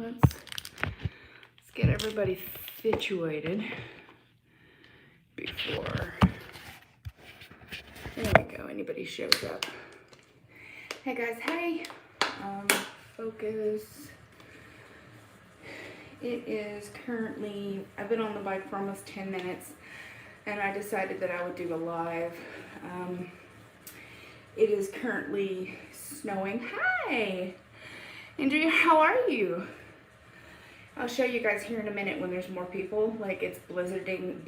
let's get everybody situated before, there we go, anybody shows up. Hey guys, hey, focus. It is currently, I've been on the bike for almost 10 minutes and I decided that I would do a live. It is currently snowing. Hi, Andrea, how are you? I'll show you guys here in a minute when there's more people. Like it's blizzarding,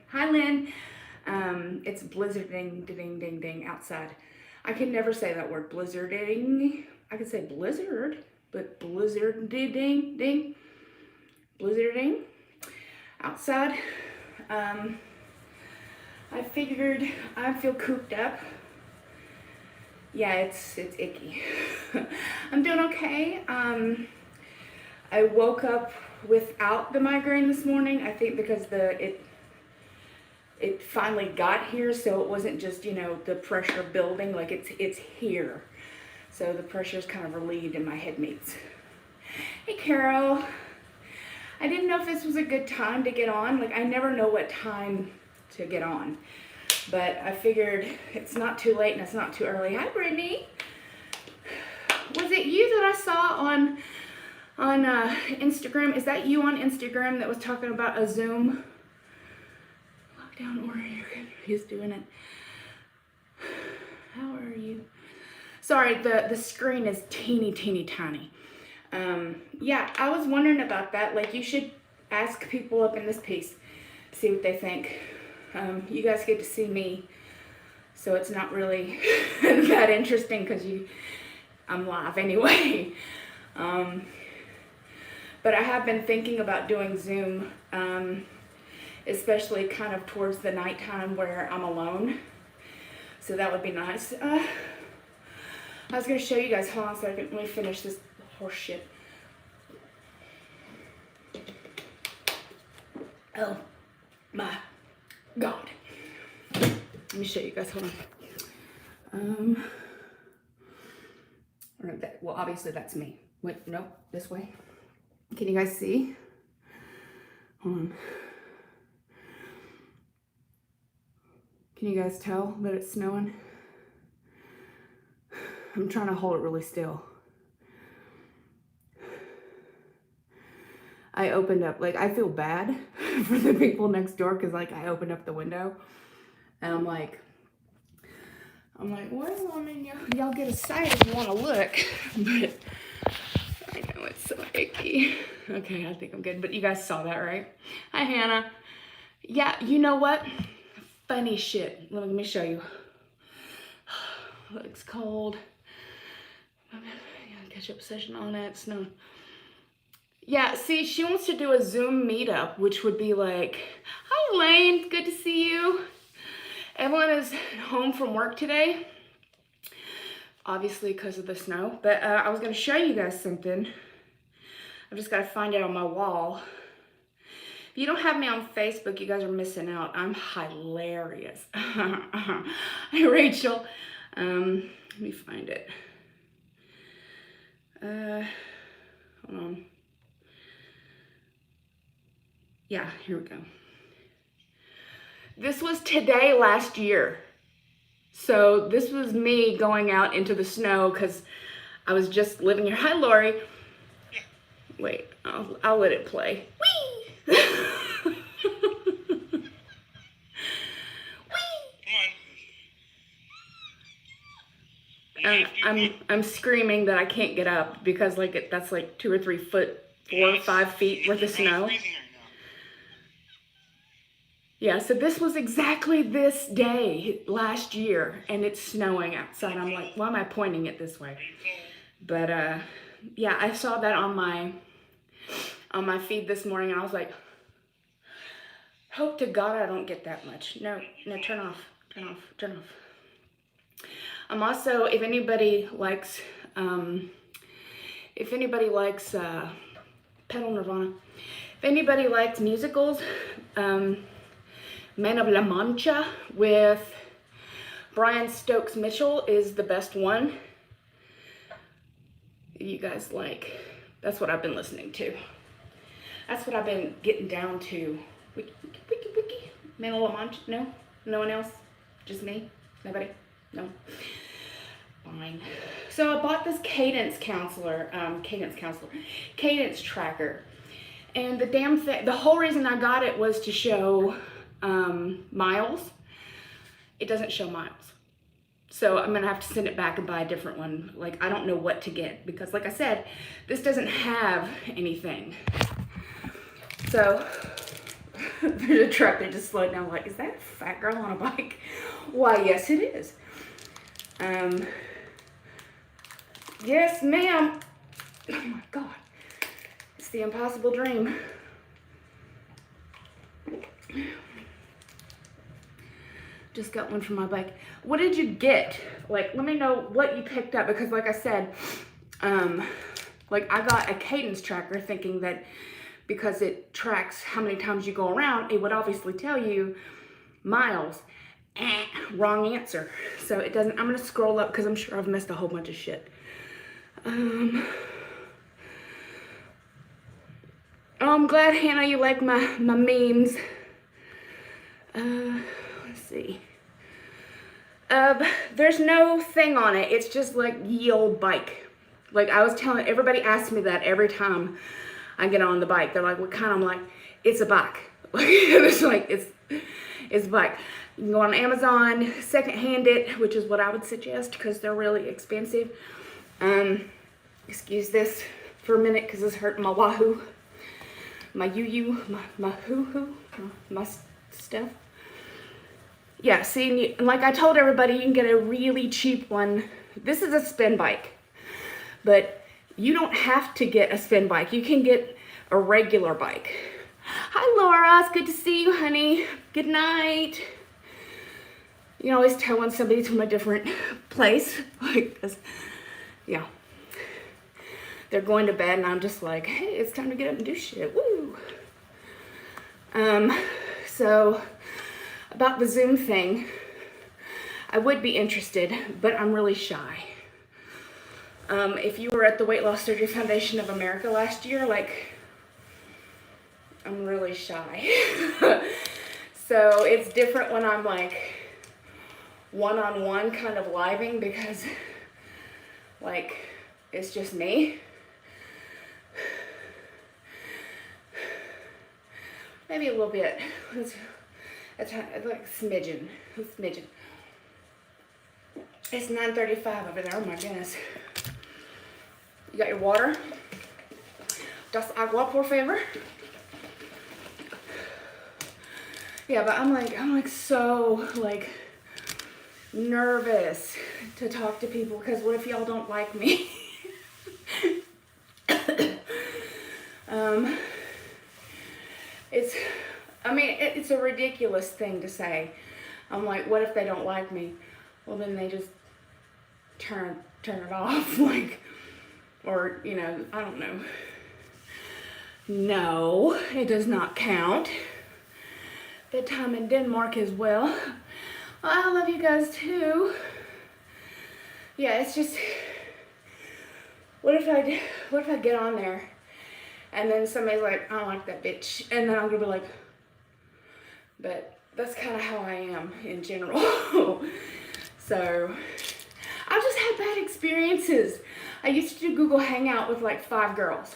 hi Lynn. It's blizzarding, ding, ding, ding outside. I can never say that word, blizzarding. I could say blizzard, but blizzard, ding, ding, blizzarding outside. I figured I feel cooped up. Yeah, it's icky. I'm doing okay. I woke up without the migraine this morning. I think because it finally got here, so it wasn't just, you know, the pressure building, like it's here. So the pressure is kind of relieved in my head mates. Hey Carol, I didn't know if this was a good time to get on. Like I never know what time to get on, but I figured it's not too late and it's not too early. Hi Brittany. Was it you that I saw on Instagram? Is that you on Instagram that was talking about a Zoom lockdown warrior? He's doing it. How are you? Sorry, the screen is teeny tiny. Yeah, I was wondering about that. Like you should ask people up in this piece, see what they think. You guys get to see me, so it's not really that interesting because I'm live anyway. But I have been thinking about doing Zoom, especially kind of towards the nighttime where I'm alone. So that would be nice. I was gonna show you guys, hold on a second, let me finish this horse shit. Oh my God. Let me show you guys, hold on. Well, obviously that's me. Wait, no, this way. Can you guys see? Hold on. Can you guys tell that it's snowing? I'm trying to hold it really still. I opened up, like I feel bad for the people next door because like I opened up the window and I'm like, well, I mean, y'all get a sight if you want to look, but I know it's so icky. Okay, I think I'm good, but you guys saw that, right? Hi, Hannah. Yeah, you know what? Funny shit. Let me show you. Looks cold. Catch up session on it. Snow. Yeah, see, she wants to do a Zoom meetup, which would be like, hi, Elaine. Good to see you. Evelyn is home from work today, obviously because of the snow, but I was going to show you guys something. I've just got to find it on my wall. If you don't have me on Facebook, you guys are missing out. I'm hilarious. Hi, Rachel. Let me find it. Hold on. Yeah, here we go. This was today last year. So this was me going out into the snow because I was just living here. Hi, Lori. Wait, I'll let it play. Whee! I'm screaming that I can't get up because like that's like 2 or 3 foot, 4 or 5 feet worth of snow. Yeah, so this was exactly this day last year, and it's snowing outside. I'm like, why am I pointing it this way? But yeah, I saw that on my feed this morning, and I was like, hope to God I don't get that much. No, turn off. I'm also, if anybody likes Pedal Nirvana, if anybody likes musicals, Man of La Mancha with Brian Stokes Mitchell is the best one. you guys like. That's what I've been listening to. That's what I've been getting down to. Wiki. Mental Lamanche? No? No one else? Just me? Nobody? No? Fine. So I bought this cadence tracker. And the damn thing, the whole reason I got it was to show miles. It doesn't show miles. So I'm gonna have to send it back and buy a different one. Like, I don't know what to get because like I said, this doesn't have anything. So there's a truck that just slowed down. Like, is that a fat girl on a bike? Why, yes it is. Yes, ma'am. Oh my God. It's the impossible dream. Just got one for my bike. What did you get? Like, let me know what you picked up because like I said, like I got a cadence tracker thinking that because it tracks how many times you go around, it would obviously tell you miles. Wrong answer. So it doesn't. I'm gonna scroll up because I'm sure I've missed a whole bunch of shit. Oh, I'm glad, Hannah, you like my memes. Let's see. There's no thing on it. It's just like ye old bike. Like I was telling, everybody asks me that every time I get on the bike. They're like, what kind? I'm like, it's a bike. It's like, it's a bike. You can go on Amazon, secondhand it, which is what I would suggest because they're really expensive. Excuse this for a minute because it's hurting my wahoo, my my hoo-hoo, my stuff. Yeah, see, like I told everybody, you can get a really cheap one. This is a spin bike, but you don't have to get a spin bike. You can get a regular bike. Hi, Laura. It's good to see you, honey. Good night. You know, always telling somebody to a different place. Like, yeah. They're going to bed, and I'm just like, hey, it's time to get up and do shit. Woo! So, about the Zoom thing, I would be interested, but I'm really shy. If you were at the Weight Loss Surgery Foundation of America last year, like, I'm really shy. So it's different when I'm like one-on-one kind of living because like it's just me. Maybe a little bit. It's like smidgen. It's 9:35 over there. Oh my goodness. You got your water? Das agua, por favor. Yeah, but I'm like so like nervous to talk to people because what if y'all don't like me? It's a ridiculous thing to say. I'm like, what if they don't like me? Well, then they just turn it off, like, or, you know, I don't know. No, it does not count. That time in Denmark as well. Well, I love you guys too. Yeah, it's just, what if I get on there and then somebody's like, I don't like that bitch, and then I'm gonna be like, but that's kind of how I am in general. So I've just had bad experiences. I used to do Google Hangout with like 5 girls.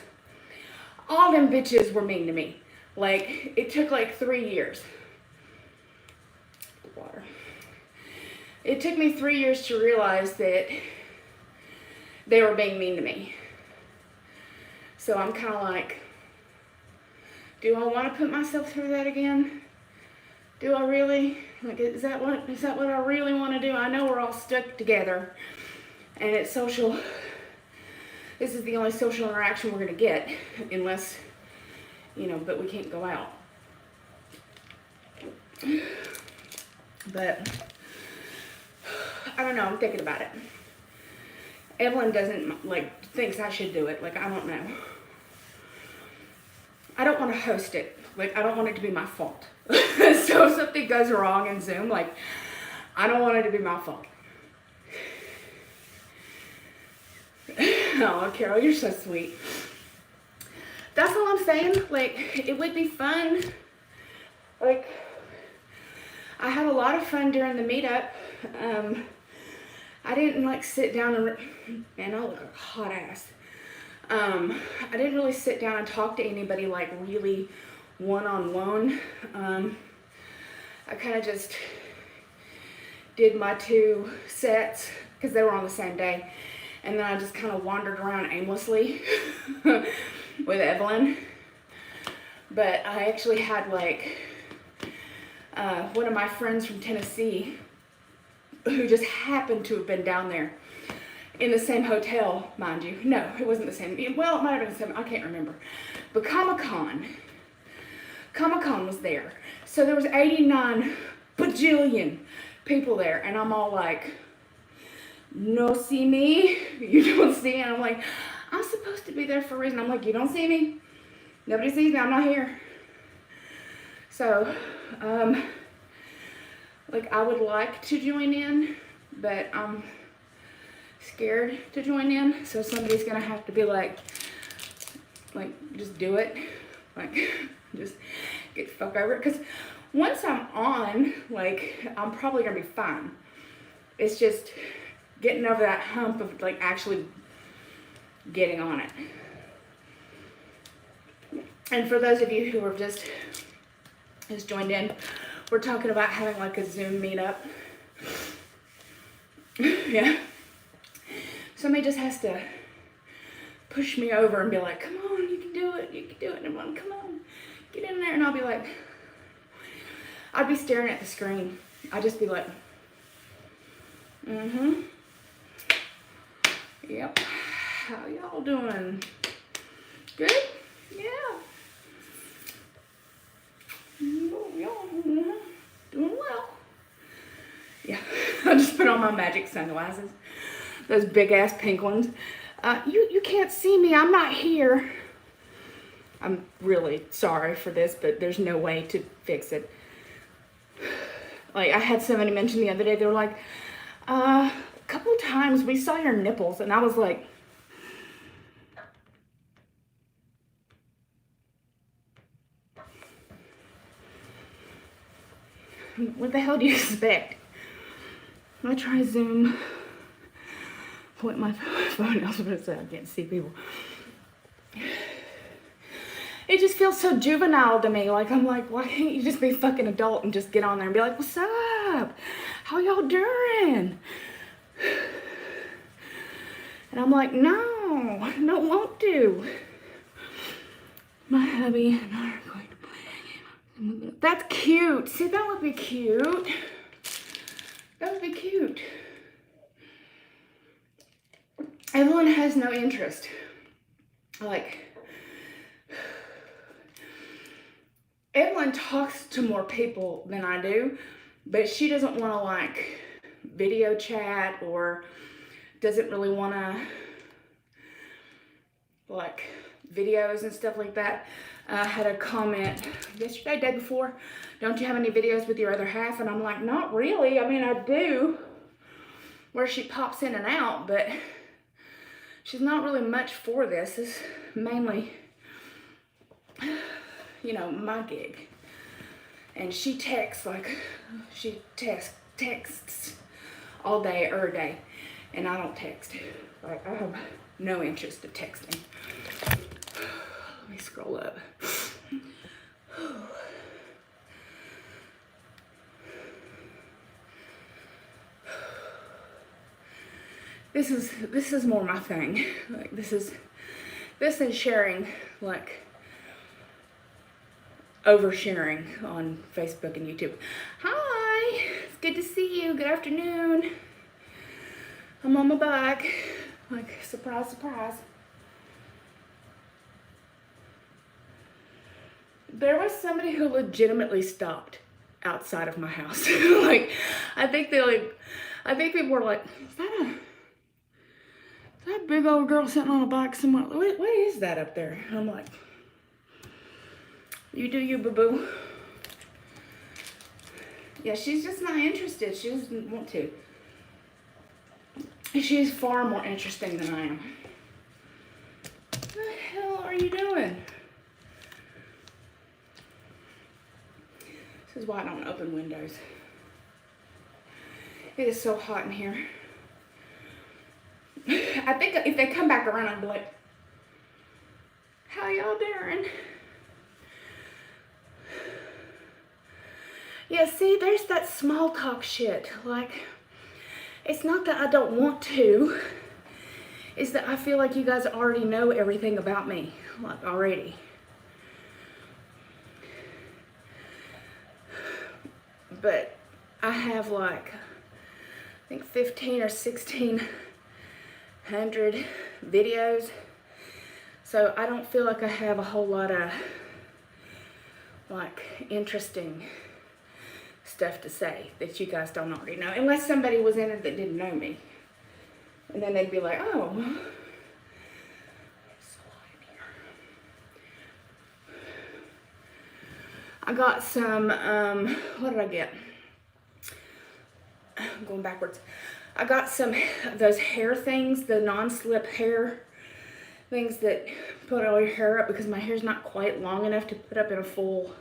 All them bitches were mean to me. Like, it took like 3 years. Water. It took me 3 years to realize that they were being mean to me. So I'm kind of like, do I want to put myself through that again? Do I really? Like, is that what I really want to do? I know we're all stuck together, and it's social. This is the only social interaction we're gonna get, unless, you know, but we can't go out. But I don't know. I'm thinking about it. Evelyn doesn't thinks I should do it. Like, I don't know. I don't want to host it. Like, I don't want it to be my fault. So if something goes wrong in Zoom, like, I don't want it to be my fault. Oh, Carol, you're so sweet. That's all I'm saying. Like, it would be fun. Like, I had a lot of fun during the meetup. I didn't like sit down and, man, I look like a hot ass. I didn't really sit down and talk to anybody like really one-on-one. I kind of just did my 2 sets because they were on the same day. And then I just kind of wandered around aimlessly with Evelyn. But I actually had like one of my friends from Tennessee who just happened to have been down there in the same hotel, mind you. No, it wasn't the same. Well, it might have been the same. I can't remember. But Comic-Con was there. So there was 89 bajillion people there. And I'm all like, no see me, you don't see me. And I'm like, I'm supposed to be there for a reason. I'm like, you don't see me. Nobody sees me. I'm not here. So, like, I would like to join in, but I'm scared to join in. So somebody's gonna have to be like, just do it. Like, just get the fuck over it. Because once I'm on, like, I'm probably gonna be fine. It's just getting over that hump of, like, actually getting on it. And for those of you who have just joined in, we're talking about having like a Zoom meetup. Yeah. Somebody just has to push me over and be like, come on, you can do it, you can do it. And I'm like, come on, get in there. And I'll be like, I'd be staring at the screen. I'd just be like, yep. How y'all doing? Good? Yeah. Y'all doing well. Yeah. I just put on my magic sunglasses. Those big ass pink ones. You can't see me. I'm not here. I'm really sorry for this, but there's no way to fix it. Like, I had somebody mention the other day, they were like, a couple of times we saw your nipples, and I was like, what the hell do you expect? I'm gonna try Zoom. Point my phone out so I can't see people. It just feels so juvenile to me. Like, I'm like, why can't you just be a fucking adult and just get on there and be like, what's up? How y'all doing? And I'm like, no, won't do. My hubby and I are going to play. That's cute. See, that would be cute. That would be cute. Evelyn has no interest. Like, Evelyn talks to more people than I do, but she doesn't want to like video chat or doesn't really want to like videos and stuff like that. I had a comment yesterday, day before, don't you have any videos with your other half? And I'm like, not really. I mean, I do, where she pops in and out, but she's not really much for this. It's mainly, you know, my gig. And she texts, like, she texts all day, every day. And I don't text. Like, I have no interest in texting. Let me scroll up. This is more my thing. Like, this is sharing, like, oversharing on Facebook and YouTube. Hi, it's good to see you. Good afternoon. I'm on my bike. Like, surprise, surprise. There was somebody who legitimately stopped outside of my house. Like, I think people were like, is that a big old girl sitting on a bike somewhere? What is that up there? And I'm like, you do you, boo-boo. Yeah, she's just not interested. She doesn't want to. She's far more interesting than I am. What the hell are you doing? This is why I don't open windows. It is so hot in here. I think if they come back around, I'll be like, how y'all doing? Yeah, see, there's that small talk shit. Like, it's not that I don't want to. It's that I feel like you guys already know everything about me. Like, already. But I have like, I think 15 or 1600 videos. So I don't feel like I have a whole lot of like interesting stuff to say that you guys don't already know. Unless somebody was in it that didn't know me. And then they'd be like, oh. It's so hot in here. I got some, what did I get? I'm going backwards. I got some of those hair things, the non-slip hair things that put all your hair up, because my hair's not quite long enough to put up in a full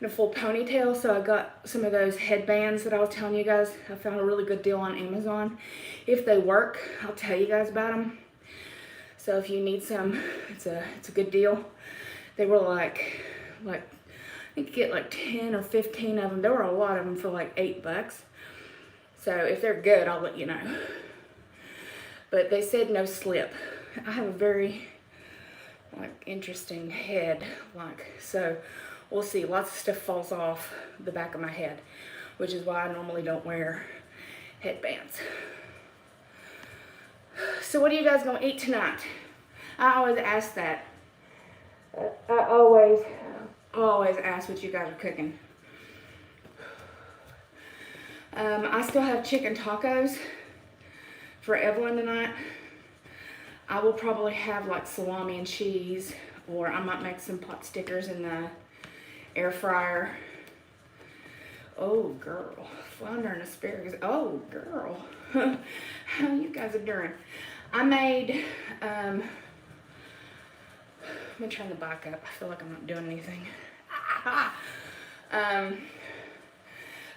ponytail. So I got some of those headbands that I was telling you guys. I found a really good deal on Amazon. If they work, I'll tell you guys about them. So if you need some, it's a good deal. They were like I think you get like 10 or 15 of them. There were a lot of them for like $8. So if they're good, I'll let you know. But they said no slip. I have a very like interesting head, like, so we'll see. Lots of stuff falls off the back of my head, which is why I normally don't wear headbands. So what are you guys gonna eat tonight? I always ask that. I always ask what you guys are cooking. I still have chicken tacos for Evelyn tonight. I will probably have like salami and cheese, or I might make some pot stickers in the air fryer. Oh girl, flounder and asparagus. Oh girl, how you guys are doing? I made, let me turn the bike up. I feel like I'm not doing anything.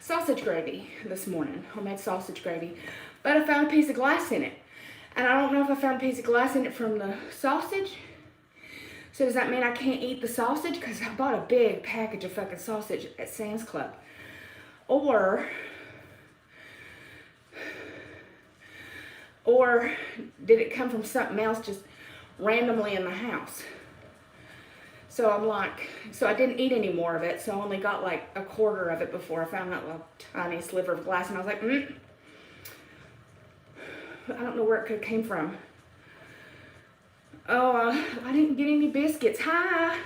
Sausage gravy this morning, homemade sausage gravy, but I found a piece of glass in it. And I don't know if I found a piece of glass in it from the sausage. So does that mean I can't eat the sausage? Because I bought a big package of fucking sausage at Sam's Club. Or did it come from something else just randomly in the house? So I'm like, so I didn't eat any more of it. So I only got like a quarter of it before I found that little tiny sliver of glass. And I was like, I don't know where it could have came from. Oh, I didn't get any biscuits. Hi.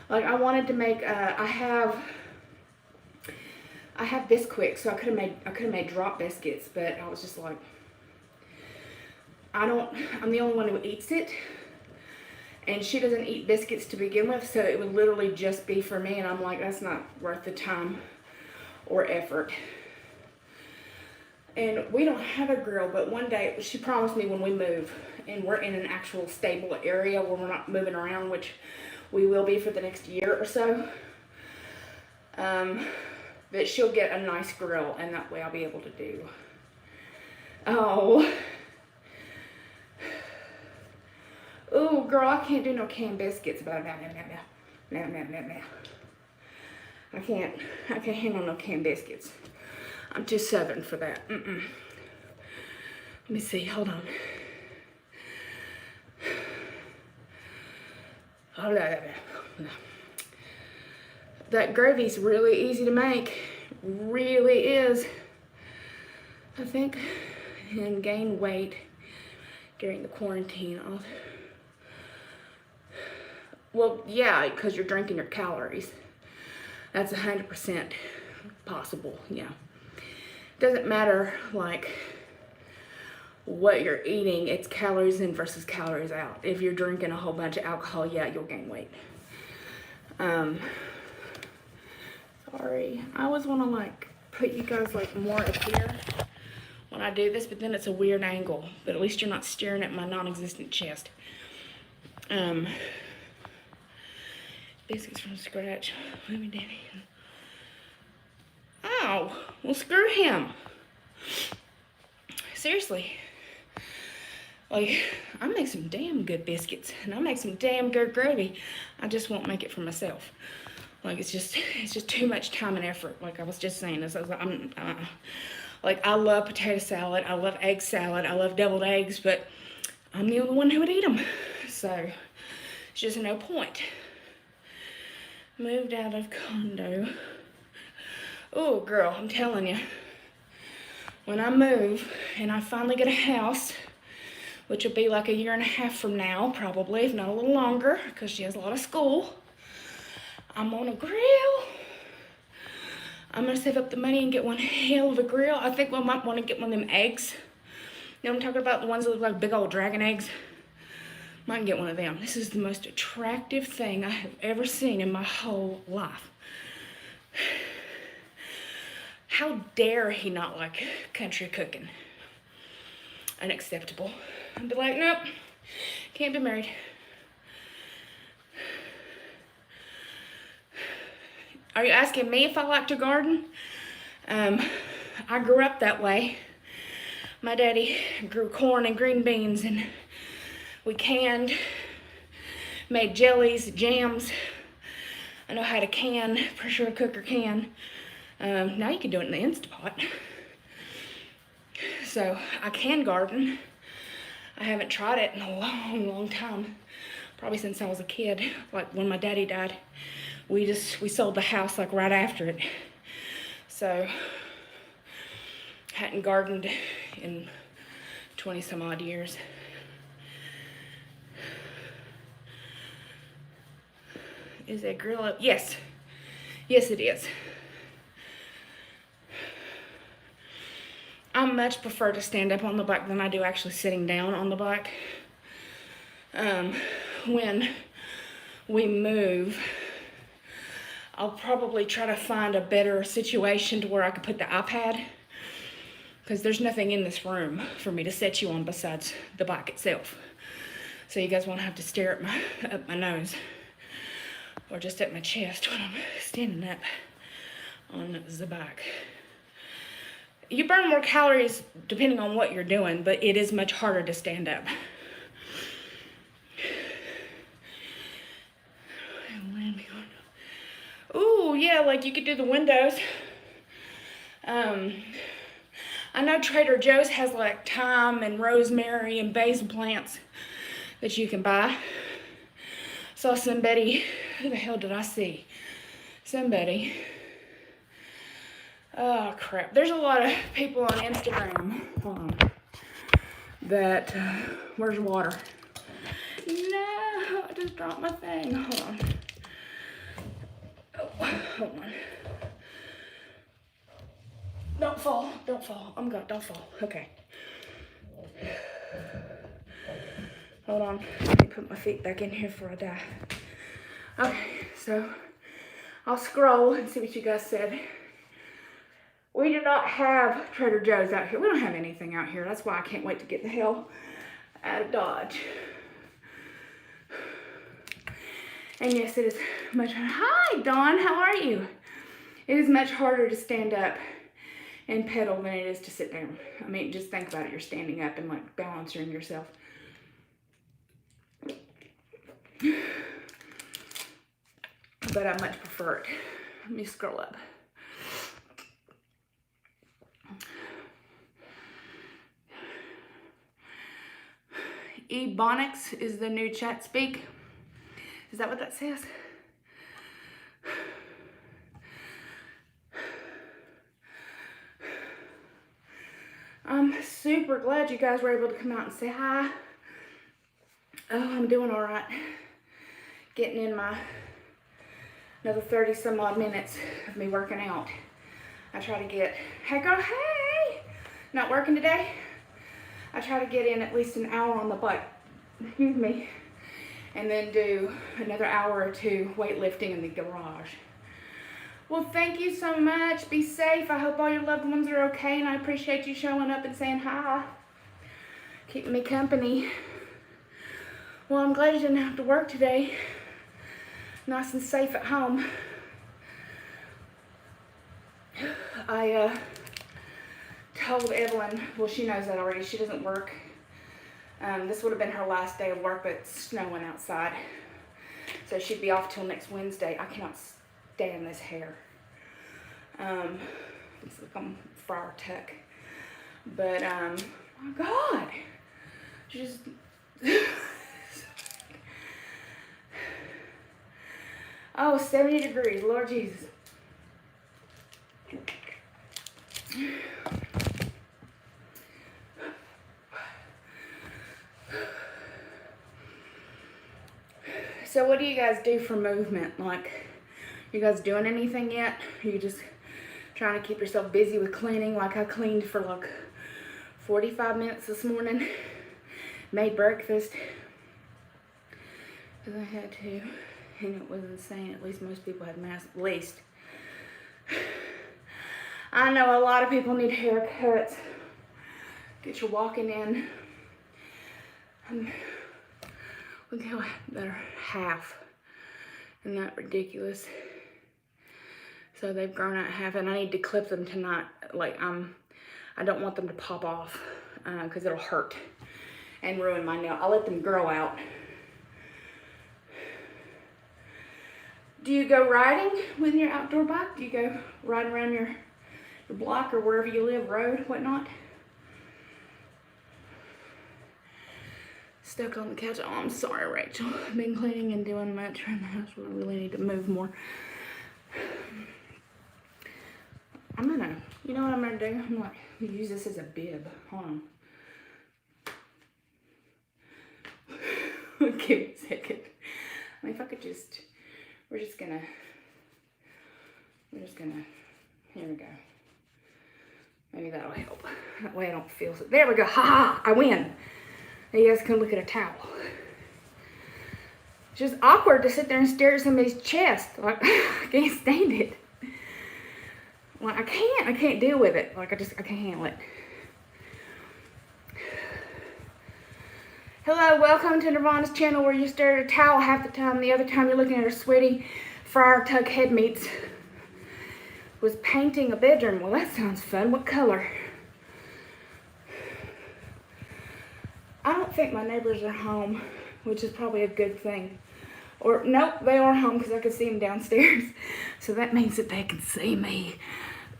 Like I wanted to make, I have Bisquick, so I could have made drop biscuits, but I was just like, I'm the only one who eats it, and she doesn't eat biscuits to begin with, so it would literally just be for me, and I'm like, that's not worth the time or effort. And we don't have a grill, but one day, she promised me when we move, and we're in an actual stable area where we're not moving around, which we will be for the next year or so, that she'll get a nice grill, and that way I'll be able to do. Oh. Oh, girl, I can't do no canned biscuits. I can't handle no canned biscuits. I'm too Southern for that. Let me see, hold on. That gravy's really easy to make. Really is. I think. And gain weight during the quarantine. Well, yeah, because you're drinking your calories. That's 100% possible, yeah. Doesn't matter, like, what you're eating, it's calories in versus calories out. If you're drinking a whole bunch of alcohol, yeah, you'll gain weight. Sorry, I always want to, like, put you guys, like, more up here when I do this, but then it's a weird angle. But at least you're not staring at my non-existent chest. Biscuits from scratch. Lemon Danny. Oh, well, screw him. Seriously. Like, I make some damn good biscuits, and I make some damn good gravy. I just won't make it for myself. Like, it's just too much time and effort. Like I was just saying this, like, I love potato salad, I love egg salad, I love deviled eggs, but I'm the only one who would eat them. So, it's just no point. Moved out of condo. Oh, girl, I'm telling you. When I move and I finally get a house, which will be like a year and a half from now, probably, if not a little longer, because she has a lot of school, I'm on a grill. I'm going to save up the money and get one hell of a grill. I think I might want to get one of them eggs. You know what I'm talking about? The ones that look like big old dragon eggs. Might get one of them. This is the most attractive thing I have ever seen in my whole life. How dare he not like country cooking? Unacceptable. I'd be like, nope, can't be married. Are you asking me if I like to garden? I grew up that way. My daddy grew corn and green beans, and we canned, made jellies, jams. I know how to can, pressure cooker can. Now you can do it in the Instapot. So I can garden. I haven't tried it in a long, long time. Probably since I was a kid. Like when my daddy died, we sold the house like right after it. So hadn't gardened in 20 some odd years. Is that grill up? Yes. Yes, it is. I much prefer to stand up on the bike than I do actually sitting down on the bike. When we move, I'll probably try to find a better situation to where I can put the iPad, because there's nothing in this room for me to set you on besides the bike itself. So you guys won't have to stare at up my nose or just at my chest when I'm standing up on the bike. You burn more calories depending on what you're doing, but it is much harder to stand up. Ooh, yeah, like you could do the windows. I know Trader Joe's has like thyme and rosemary and basil plants that you can buy. Saw somebody, who the hell did I see? Somebody. Oh crap, there's a lot of people on Instagram, hold on, that, where's water? No, I just dropped my thing, hold on. Oh, hold on. Don't fall, I'm good, don't fall, okay. Hold on, let me put my feet back in here before I die. Okay, so I'll scroll and see what you guys said. We do not have Trader Joe's out here. We don't have anything out here. That's why I can't wait to get the hell out of Dodge. And yes, it is much harder. Hi, Dawn, how are you? It is much harder to stand up and pedal than it is to sit down. I mean, just think about it. You're standing up and like balancing yourself. But I much prefer it. Let me scroll up. Ebonics is the new chat speak. Is that what that says? I'm super glad you guys were able to come out and say hi. Oh, I'm doing all right. Getting in my another 30 some odd minutes of me working out. I try to get, hey girl, hey! Not working today? I try to get in at least an hour on the bike, excuse me, and then do another hour or two weightlifting in the garage. Well, thank you so much. Be safe. I hope all your loved ones are okay, and I appreciate you showing up and saying hi. Keeping me company. Well, I'm glad you didn't have to work today. Nice and safe at home. I told Evelyn, well, she knows that already. She doesn't work. This would have been her last day of work, but it's snowing outside. So she'd be off till next Wednesday. I cannot stand this hair. It's like I'm Friar Tuck. But, my God. Just... Oh, 70 degrees, Lord Jesus. So what do you guys do for movement? Like, you guys doing anything yet? Are you just trying to keep yourself busy with cleaning? Like I cleaned for like 45 minutes this morning. Made breakfast. Because I had to. And it was insane. At least most people had masks. At least. I know a lot of people need haircuts. Get your walking in. Look how they're half. Isn't that ridiculous? So they've grown out half, and I need to clip them tonight. Like I don't want them to pop off because it'll hurt and ruin my nail. I'll let them grow out. Do you go riding with your outdoor bike? Do you go riding around your block or wherever you live, road, whatnot? Stuck on the couch. Oh, I'm sorry, Rachel. I've been cleaning and doing much around the house. I really need to move more. You know what I'm gonna do? I'm gonna use this as a bib. Hold on. Give me a second. I mean, if I could just, we're just gonna, here we go. Maybe that'll help. That way I don't feel so, there we go, ha ha, I win. Now you guys can look at a towel. It's just awkward to sit there and stare at somebody's chest. Like, I can't stand it. Like, I can't deal with it. Like, I can't handle it. Hello, welcome to Nirvana's channel where you stare at a towel half the time. The other time you're looking at her sweaty Friar Tuck head meats. Was painting a bedroom. Well, that sounds fun. What color? I don't think my neighbors are home, which is probably a good thing. Or, nope, they are home because I can see them downstairs. So that means that they can see me.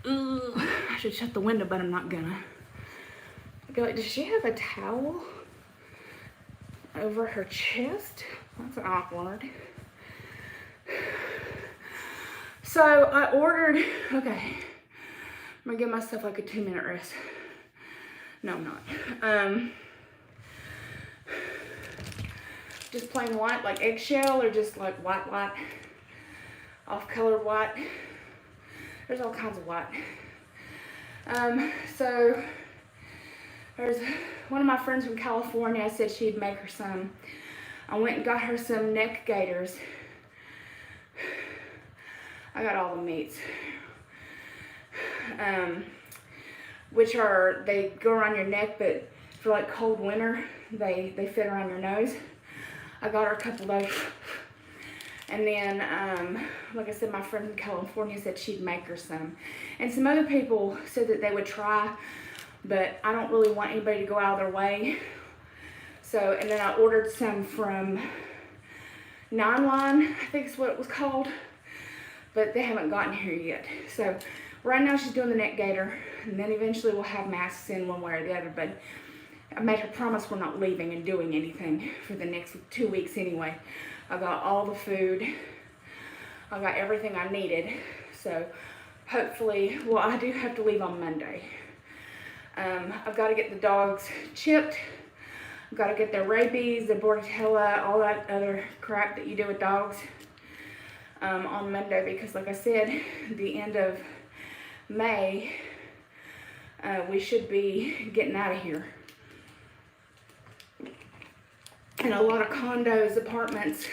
Ugh, I should shut the window, but I'm not gonna. I'd be like, does she have a towel over her chest? That's awkward. So I ordered, okay, I'm gonna give myself like a 2-minute rest. No, I'm not. Just plain white, like eggshell, or just like white, off-colored white. There's all kinds of white. So there's one of my friends from California said she'd make her some. I went and got her some neck gaiters. I got all the meats. Which are, they go around your neck, but for like cold winter, they fit around your nose. I got her a couple of those. And then, like I said, my friend from California said she'd make her some. And some other people said that they would try, but I don't really want anybody to go out of their way. So, and then I ordered some from 9 Line, I think is what it was called. But they haven't gotten here yet. So, right now she's doing the neck gaiter, and then eventually we'll have masks in one way or the other. But I made her promise we're not leaving and doing anything for the next 2 weeks anyway. I got all the food. I got everything I needed. So hopefully, well, I do have to leave on Monday. I've got to get the dogs chipped. I've got to get their rabies, their bordetella, all that other crap that you do with dogs on Monday, because like I said, the end of May, we should be getting out of here. And a lot of condos, apartments,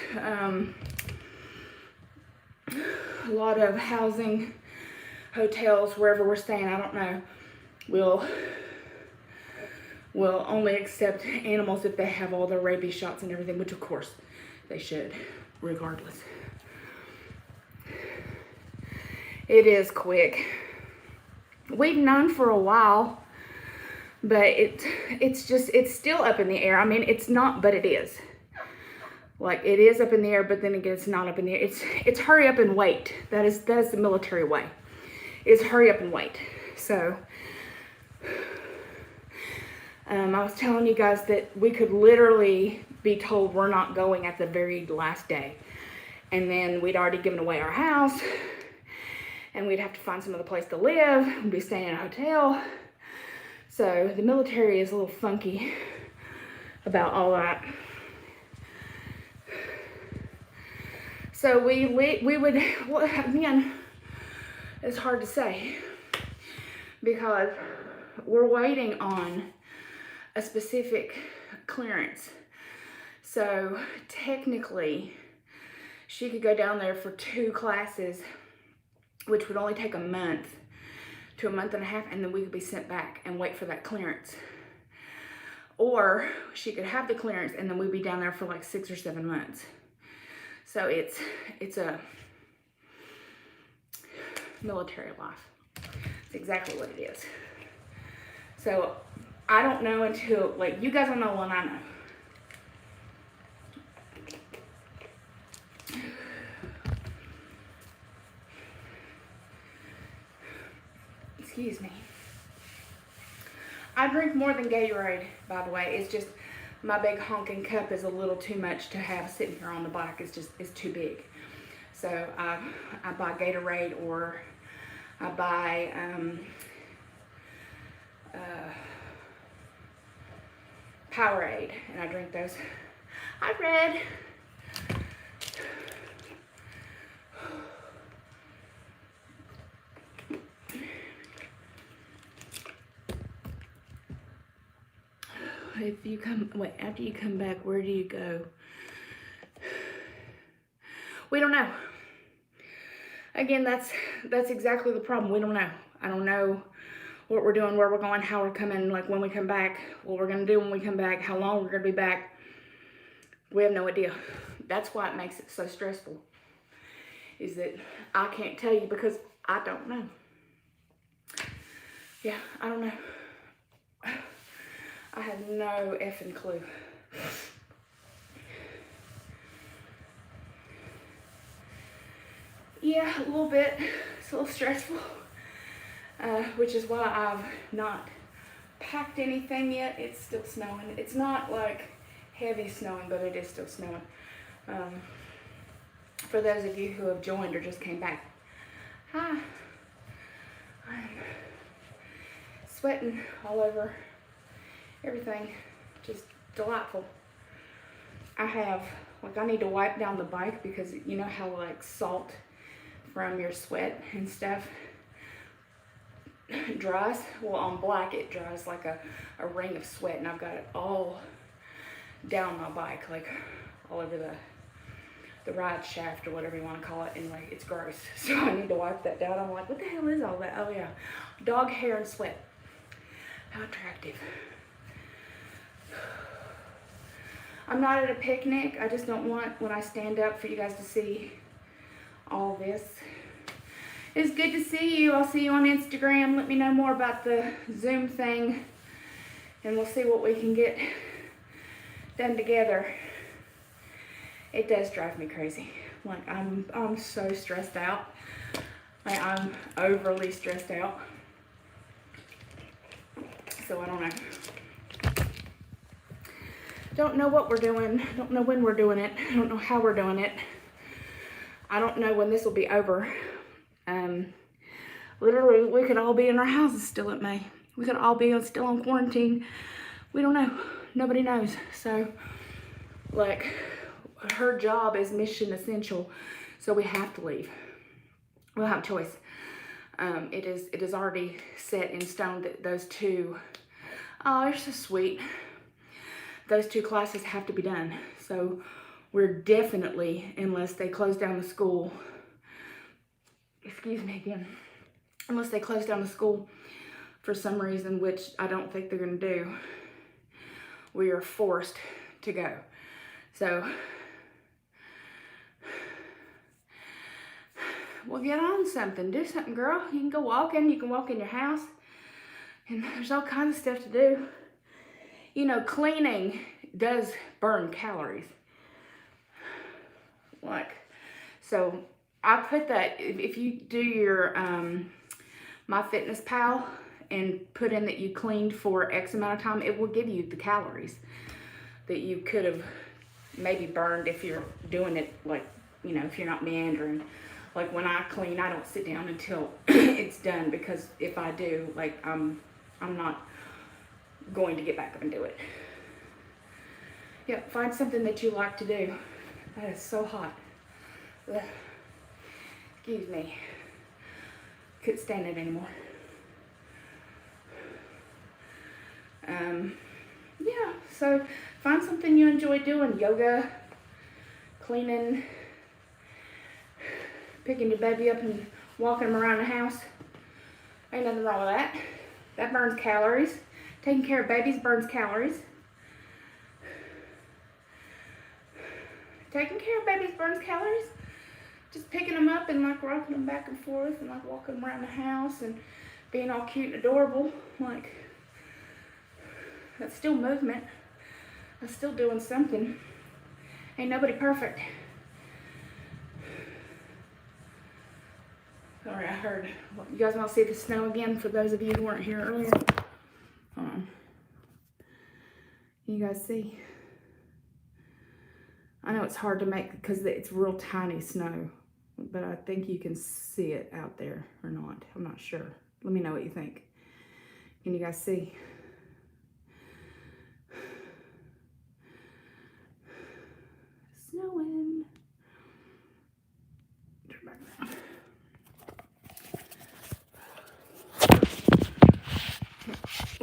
a lot of housing, hotels, wherever we're staying, I don't know, will only accept animals if they have all their rabies shots and everything, which of course they should, regardless. It is quick. We've known for a while, but it's still up in the air. I mean, it's not, but it is. Like, it is up in the air, but then again, it's not up in the air. It's hurry up and wait. That is the military way. Is hurry up and wait. So, I was telling you guys that we could literally be told we're not going at the very last day. And then we'd already given away our house. And we'd have to find some other place to live. We'd be staying in a hotel. So the military is a little funky about all that. So we would, well, again, it's hard to say because we're waiting on a specific clearance. So technically, she could go down there for 2 classes, which would only take a month to a month and a half, and then we could be sent back and wait for that clearance. Or she could have the clearance and then we'd be down there for like 6 or 7 months. So it's a military life. It's exactly what it is. So I don't know until, like, you guys will know when I know. Excuse me. I drink more than Gatorade, by the way. It's just my big honking cup is a little too much to have sitting here on the bike. It's too big. So I buy Gatorade, or I buy Powerade, and I drink those. Hi, Red. If you come, wait, after you come back, where do you go? We don't know. Again, that's exactly the problem. We don't know. I don't know what we're doing, where we're going, how we're coming, like when we come back, what we're gonna do when we come back, how long we're gonna be back. We have no idea. That's why it makes it so stressful, is that I can't tell you because I don't know. Yeah, I don't know. I have no effing clue. Yeah, a little bit. It's a little stressful, which is why I've not packed anything yet. It's still snowing. It's not like heavy snowing, but it is still snowing. For those of you who have joined or just came back, hi. I'm sweating all over. Everything, just delightful. I need to wipe down the bike because you know how like salt from your sweat and stuff dries? Well, on black it dries like a ring of sweat, and I've got it all down my bike, like all over the ride shaft or whatever you want to call it, and like it's gross. So I need to wipe that down. I'm like, what the hell is all that? Oh yeah, dog hair and sweat. How attractive. I'm not at a picnic. I just don't want, when I stand up, for you guys to see all this. It's good to see you. I'll see you on Instagram. Let me know more about the Zoom thing, and we'll see what we can get done together. It does drive me crazy. Like, I'm so stressed out. Like, I'm overly stressed out. So I don't know. Don't know what we're doing. Don't know when we're doing it. I don't know how we're doing it. I don't know when this will be over. Literally, we could all be in our houses still at May. We could all be still on quarantine. We don't know. Nobody knows. So, like, her job is mission essential, so we have to leave. We'll have a choice. It is already set in stone that those two, oh, they're so sweet. Those 2 classes have to be done. So we're definitely, unless they close down the school, excuse me again, unless they close down the school for some reason, which I don't think they're gonna do. We are forced to go. So well, get on something, do something, girl. You can go walking, you can walk in your house, and there's all kinds of stuff to do. You know, cleaning does burn calories. Like, so I put that, if you do your MyFitnessPal and put in that you cleaned for X amount of time, it will give you the calories that you could have maybe burned if you're doing it, like, you know, if you're not meandering. Like when I clean, I don't sit down until it's done, because if I do, like, I'm not going to get back up and do it. Yeah, find something that you like to do. That is so hot. Ugh. Excuse me. Couldn't stand it anymore. Yeah, so find something you enjoy doing. Yoga, cleaning, picking your baby up and walking them around the house. Ain't nothing wrong with that. That burns calories. Taking care of babies burns calories. Taking care of babies burns calories. Just picking them up and like rocking them back and forth and like walking them around the house and being all cute and adorable. Like, that's still movement. That's still doing something. Ain't nobody perfect. Sorry, I heard. You guys want to see the snow again for those of you who weren't here earlier? Hold on. You guys see? I know it's hard to make because it's real tiny snow, but I think you can see it out there or not. I'm not sure. Let me know what you think. Can you guys see? Snowing. Turn back around.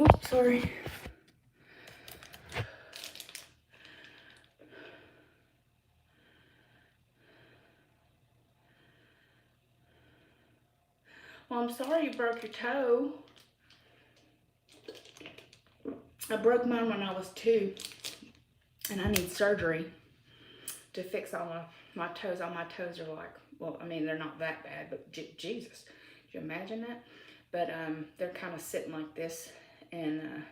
Oops, sorry. Well, I'm sorry you broke your toe. I broke mine when I was 2, and I need surgery to fix all my toes. All my toes are like, well, I mean, they're not that bad, but Jesus, could you imagine that? But they're kind of sitting like this, and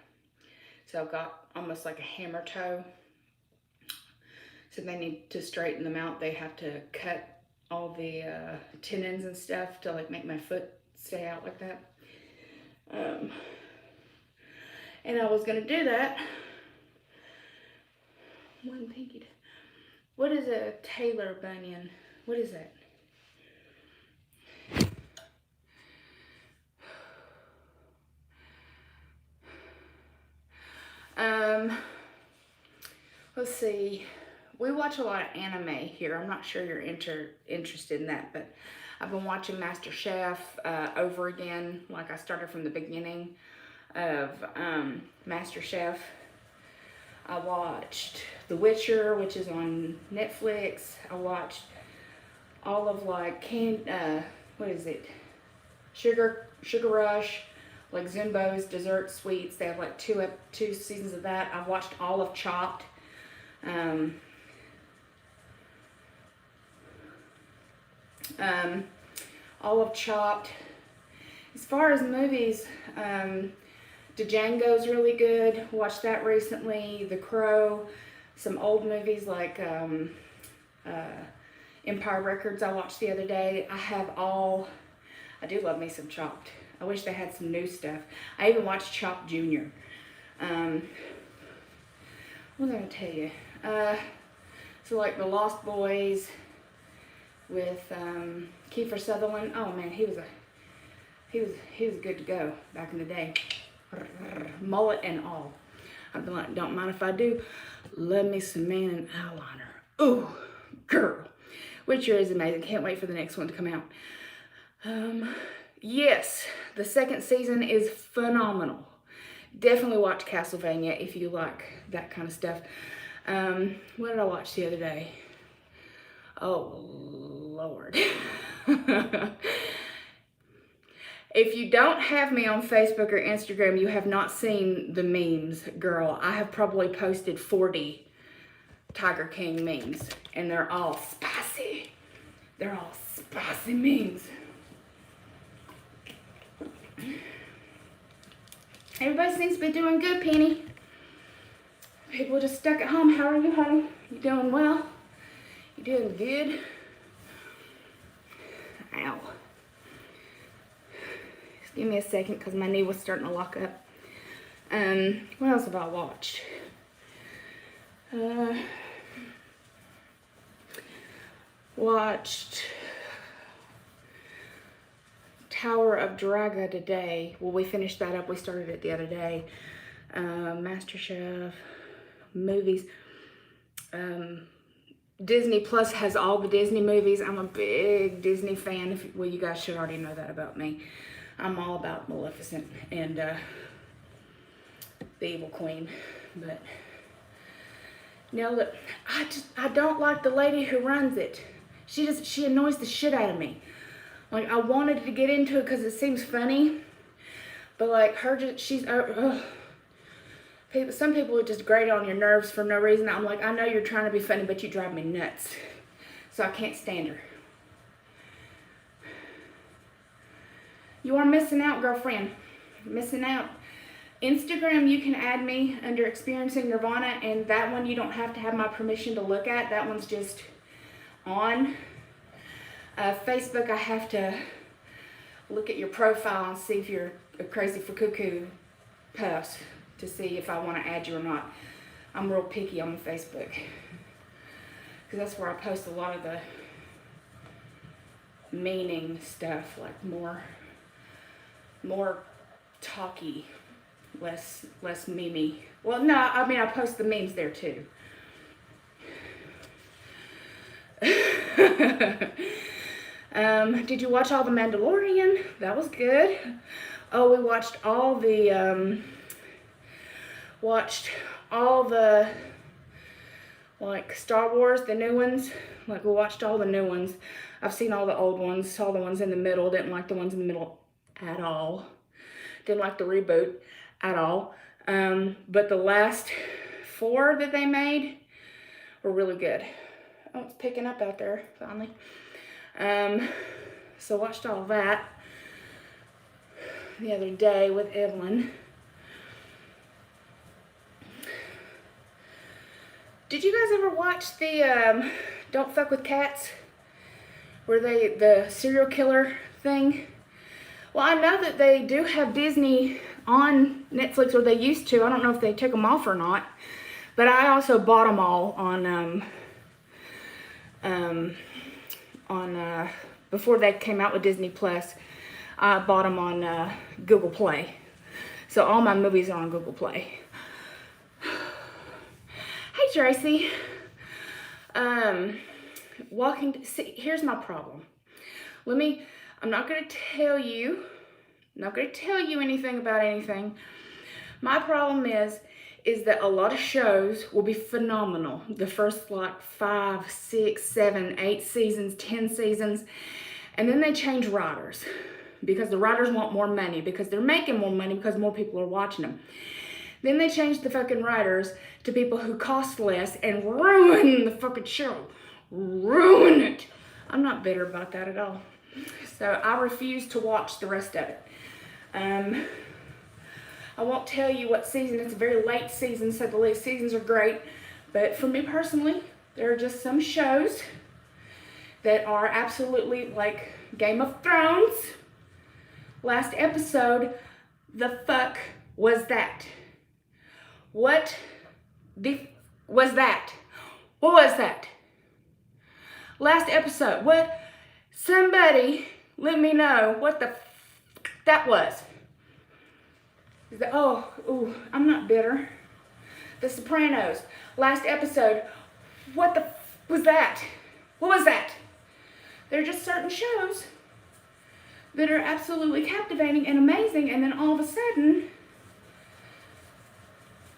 so I've got almost like a hammer toe. So they need to straighten them out. They have to cut all the tendons and stuff to like make my foot stay out like that. And I was gonna do that. One pinky. What is a Taylor bunion? What is that? Let's see. We watch a lot of anime here. I'm not sure you're interested in that, but I've been watching Master Chef over again. Like I started from the beginning of Master Chef. I watched The Witcher, which is on Netflix. I watched all of like what is it? Sugar Rush, like Zumbo's dessert sweets. They have like two seasons of that. I've watched all of Chopped. All of Chopped. As far as movies, Django's really good. Watched that recently. The Crow. Some old movies like Empire Records I watched the other day. I do love me some Chopped. I wish they had some new stuff. I even watched Chopped Jr. What was I going to tell you? So like The Lost Boys with Kiefer Sutherland. Oh man, he was good to go back in the day. Mullet and all. I'd be like, don't mind if I do. Love me some man and eyeliner. Ooh, girl. Witcher is amazing. Can't wait for the next one to come out. Yes, the second season is phenomenal. Definitely watch Castlevania if you like that kind of stuff. What did I watch the other day? Oh, Lord. If you don't have me on Facebook or Instagram, you have not seen the memes, girl. I have probably posted 40 Tiger King memes, and they're all spicy. They're all spicy memes. Everybody seems to be doing good, Penny. People just stuck at home. How are you, honey? You doing well? You doing good? Ow. Just give me a second because my knee was starting to lock up. What else have I watched? Watched Tower of Draga today. Well, we finished that up. We started it the other day. MasterChef, movies. Disney Plus has all the Disney movies. I'm a big Disney fan. Well, you guys should already know that about me. I'm all about Maleficent and the Evil Queen. But no, look, I don't like the lady who runs it. She annoys the shit out of me. Like, I wanted to get into it because it seems funny, but like some people are just grate on your nerves for no reason. I'm like, I know you're trying to be funny, but you drive me nuts. So I can't stand her. You are missing out, girlfriend. Missing out. Instagram, you can add me under Experiencing Nirvana, and that one you don't have to have my permission to look at. That one's just on. Facebook, I have to look at your profile and see if you're a crazy for cuckoo puffs to see if I want to add you or not. I'm real picky on Facebook because that's where I post a lot of the meaning stuff, like more talky, less memey. Well, no, I mean I post the memes there too. Did you watch all the Mandalorian? That was good. Oh, we watched all the like Star Wars, the new ones. Like, we watched all the new ones. I've seen all the old ones, saw the ones in the middle. Didn't like the ones in the middle at all. Didn't like the reboot at all. But the last 4 that they made were really good. Oh, it's picking up out there finally. So watched all that the other day with Evelyn. Did you guys ever watch the Don't Fuck with Cats? Where the serial killer thing? Well, I know that they do have Disney on Netflix, or they used to. I don't know if they took them off or not. But I also bought them all on before they came out with Disney Plus. I bought them on Google Play. So all my movies are on Google Play. Hey, Tracy. See, here's my problem. I'm not going to tell you anything about anything. My problem is that a lot of shows will be phenomenal. The first like 5, 6, 7, 8 seasons, 10 seasons, and then they change writers because the writers want more money, because they're making more money, because more people are watching them. Then they change the fucking writers to people who cost less and ruin the fucking show. Ruin it. I'm not bitter about that at all. So I refuse to watch the rest of it. I won't tell you what season. It's a very late season, so the late seasons are great. But for me personally, there are just some shows that are absolutely like Game of Thrones. Last episode, the fuck was that? What was that? What was that? Last episode, what? Somebody let me know what the that was. Oh, I'm not bitter. The Sopranos, last episode, what the was that? What was that? There are just certain shows that are absolutely captivating and amazing, and then all of a sudden,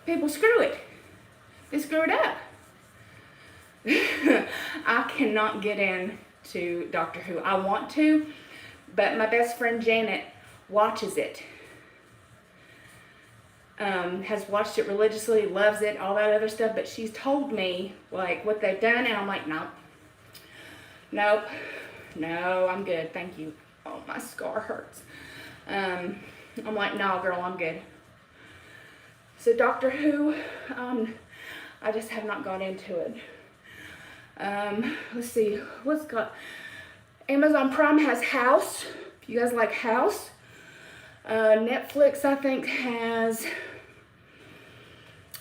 people screw it. They screw it up. I cannot get into Doctor Who. I want to, but my best friend Janet watches it. Has watched it religiously, loves it, all that other stuff, but she's told me like what they've done, and I'm like, nope, no, I'm good, thank you. Oh, my scar hurts. I'm like, nah, girl, I'm good. So Doctor Who, I just have not gone into it. Let's see, what's got, Amazon Prime has House, if you guys like House. Netflix, I think, has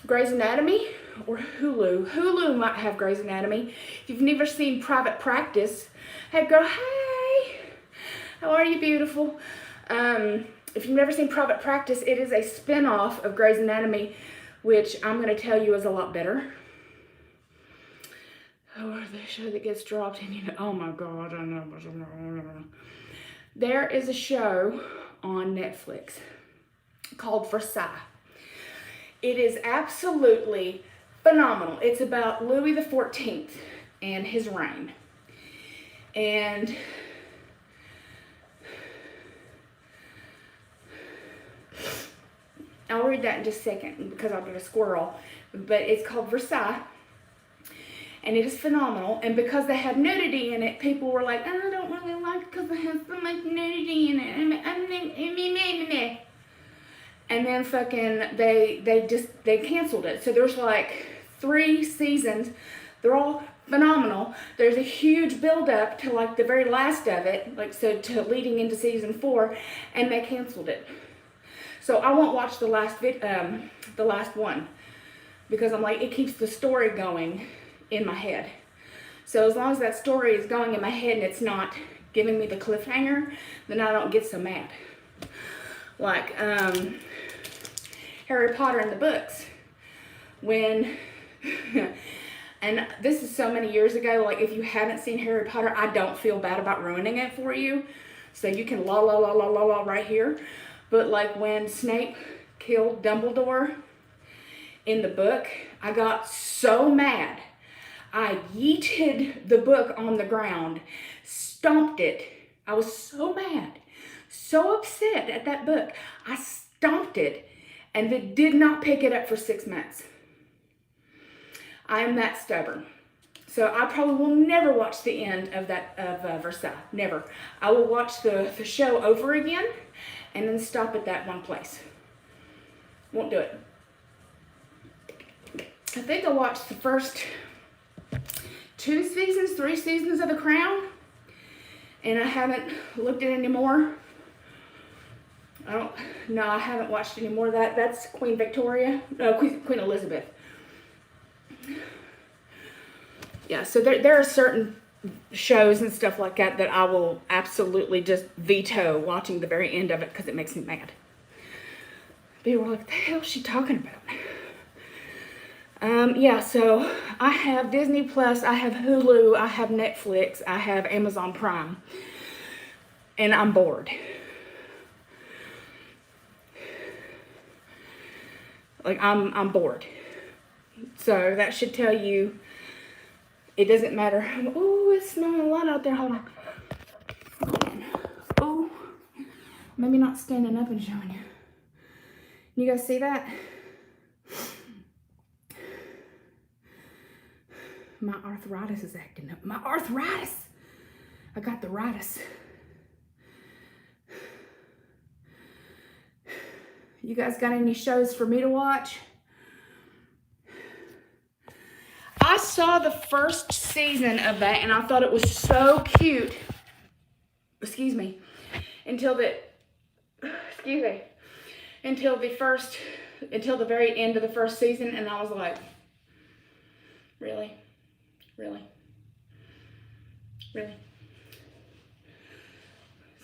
Grey's Anatomy, or Hulu. Hulu might have Grey's Anatomy. If you've never seen Private Practice, hey girl, hey, how are you, beautiful? If you've never seen Private Practice, it is a spin-off of Grey's Anatomy, which I'm going to tell you is a lot better. Or the show that gets dropped, and you know, oh my God, I know. There is a show on Netflix called Versailles. It is absolutely phenomenal. It's about Louis XIV and his reign. And I'll read that in just a second because I'll get a squirrel. But it's called Versailles. And it is phenomenal. And because they have nudity in it, people were like, I don't really like it because it has so much nudity in it. And then fucking, they canceled it. So there's like 3 seasons. They're all phenomenal. There's a huge build up to like the very last of it. Like, so to leading into season 4. And they canceled it. So I won't watch the last one. Because I'm like, it keeps the story going in my head. So as long as that story is going in my head and it's not giving me the cliffhanger, then I don't get so mad. Like Harry Potter in the books, when and this is so many years ago, like if you haven't seen Harry Potter, I don't feel bad about ruining it for you, so you can la la la la la la right here. But like when Snape killed Dumbledore in the book, I got so mad. I yeeted the book on the ground, stomped it. I was so mad, so upset at that book. I stomped it, and it did not pick it up for 6 months. I am that stubborn. So I probably will never watch the end of Versailles, never. I will watch the show over again, and then stop at that one place. Won't do it. I think I watched the first 3 seasons of The Crown, and I haven't looked at any more. I haven't watched any more of that. That's Queen Victoria, no, Queen Elizabeth. Yeah, so there are certain shows and stuff like that that I will absolutely just veto watching the very end of it because it makes me mad. People are like, what the hell is she talking about? Yeah, so I have Disney Plus, I have Hulu, I have Netflix, I have Amazon Prime, and I'm bored. Like, I'm bored. So that should tell you it doesn't matter. Oh, it's snowing a lot out there. Hold on. Oh, maybe not standing up and showing you. You guys see that? My arthritis is acting up. My arthritis! I got the ritis. You guys got any shows for me to watch? I saw the first season of that and I thought it was so cute. Excuse me. Until the very end of the first season, and I was like, really? Really? Really?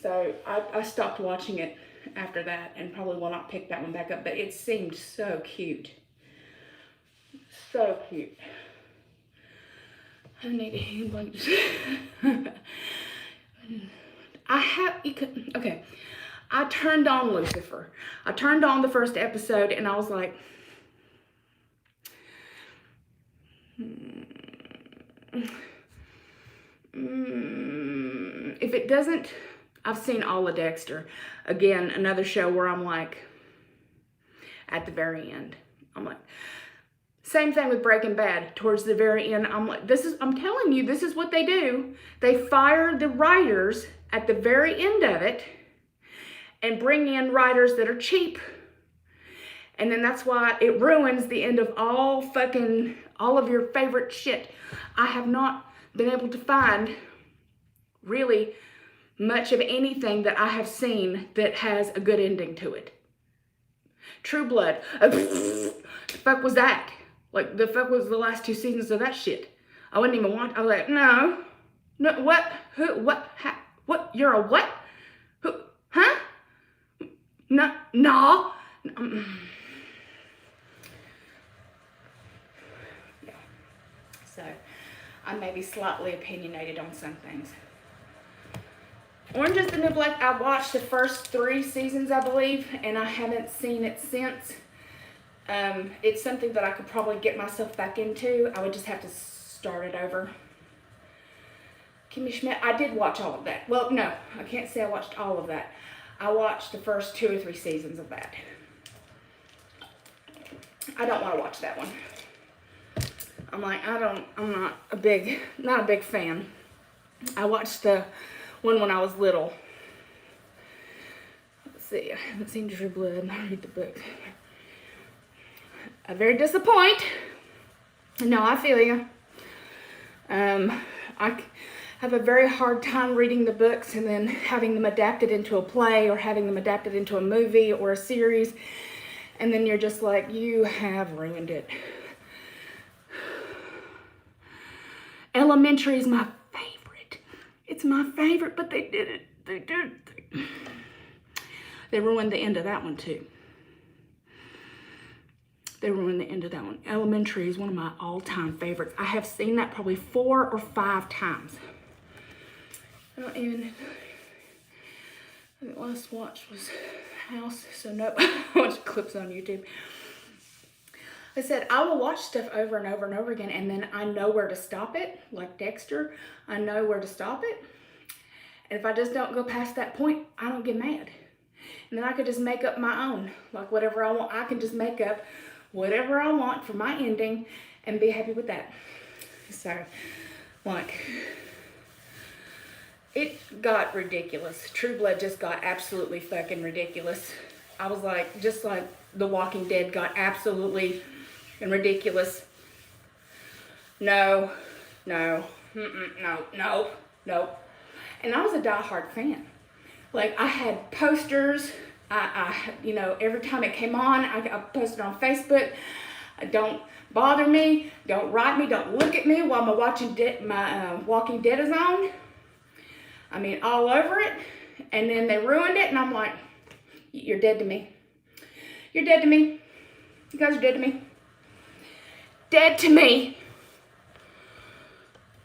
So I stopped watching it after that and probably will not pick that one back up, but it seemed so cute. So cute. I need a hand blanket. Okay. I turned on Lucifer. I turned on the first episode and I was like, if it doesn't, I've seen all of Dexter. Again, another show where I'm like, at the very end, I'm like, same thing with Breaking Bad. Towards the very end, I'm like, I'm telling you, this is what they do. They fire the writers at the very end of it and bring in writers that are cheap. And then that's why it ruins the end of all of your favorite shit. I have not been able to find really much of anything that I have seen that has a good ending to it. True Blood. The fuck was that? Like, the fuck was the last 2 seasons of that shit? I wouldn't even watch. I was like, no, what? Who? What? What? You're a what? Who? Huh? No. Yeah. So, I may be slightly opinionated on some things. Orange is the New Black, I watched the first 3 seasons, I believe, and I haven't seen it since. It's something that I could probably get myself back into. I would just have to start it over. Kimmy Schmidt, I did watch all of that. Well, no, I can't say I watched all of that. I watched the first 2 or 3 seasons of that. I don't want to watch that one. I'm like, I'm not a big fan. I watched the one when I was little. Let's see, I haven't seen True Blood. I read the book. I very disappoint. No, I feel you. I have a very hard time reading the books and then having them adapted into a play or having them adapted into a movie or a series. And then you're just like, you have ruined it. Elementary is my favorite. It's my favorite, but they did it. They ruined the end of that one too. They ruined the end of that one. Elementary is one of my all-time favorites. I have seen that probably 4 or 5 times. I don't even, I think last watch was House, so no, I watched clips on YouTube. I said, I will watch stuff over and over and over again, and then I know where to stop it, like Dexter. I know where to stop it. And if I just don't go past that point, I don't get mad. And then I could just make up my own, like whatever I want. I can just make up whatever I want for my ending and be happy with that. So, like, it got ridiculous. True Blood just got absolutely fucking ridiculous. I was like, just like The Walking Dead got absolutely and ridiculous. No. And I was a diehard fan. Like, I had posters. You know, every time it came on, I posted on Facebook. Don't bother me. Don't write me. Don't look at me while my Walking Dead is on. I mean, all over it. And then they ruined it, and I'm like, you're dead to me. You're dead to me. You guys are dead to me. Dead to me.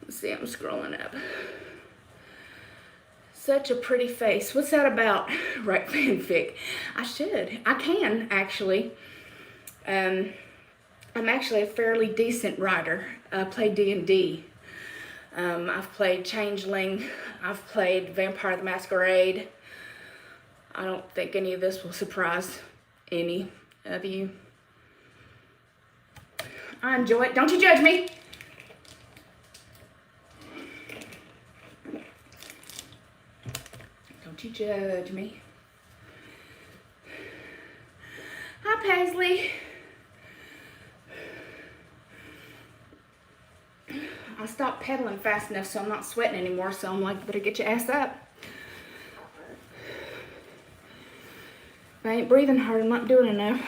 Let's see, I'm scrolling up. Such a pretty face. What's that about? Write fanfic. I can, actually. I'm actually a fairly decent writer. I play D&D. I've played Changeling. I've played Vampire the Masquerade. I don't think any of this will surprise any of you. I enjoy it. Don't you judge me. Don't you judge me. Hi, Paisley. I stopped pedaling fast enough so I'm not sweating anymore, so I'm like, better get your ass up. If I ain't breathing hard, I'm not doing enough.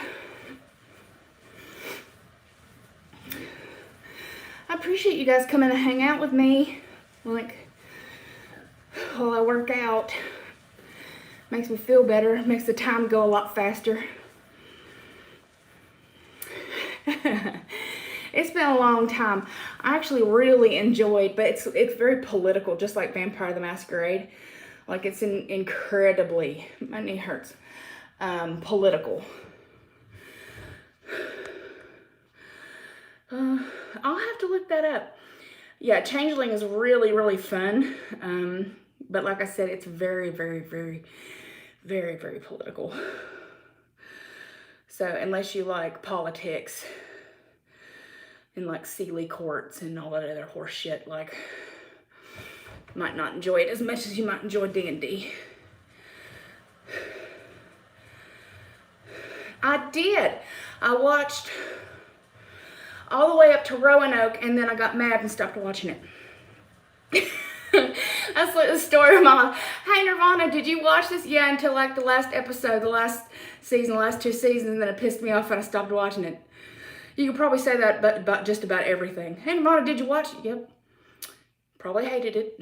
I appreciate you guys coming to hang out with me, like, while I work out. Makes me feel better, makes the time go a lot faster. It's been a long time. I actually really enjoyed, but it's very political, just like Vampire the Masquerade. Like, it's incredibly, my knee hurts, political. I'll have to look that up. Yeah, Changeling is really, really fun. But like I said, it's very, very, very, very, very political. So unless you like politics and like Sealy courts and all that other horse shit, like, might not enjoy it as much as you might enjoy D&D. I did. I watched all the way up to Roanoke, and then I got mad and stopped watching it. That's like the story of my life. Hey, Nirvana, did you watch this? Yeah, until like the last episode, the last season, the last 2 seasons, and then it pissed me off and I stopped watching it. You could probably say that about just about everything. Hey, Nirvana, did you watch it? Yep. Probably hated it.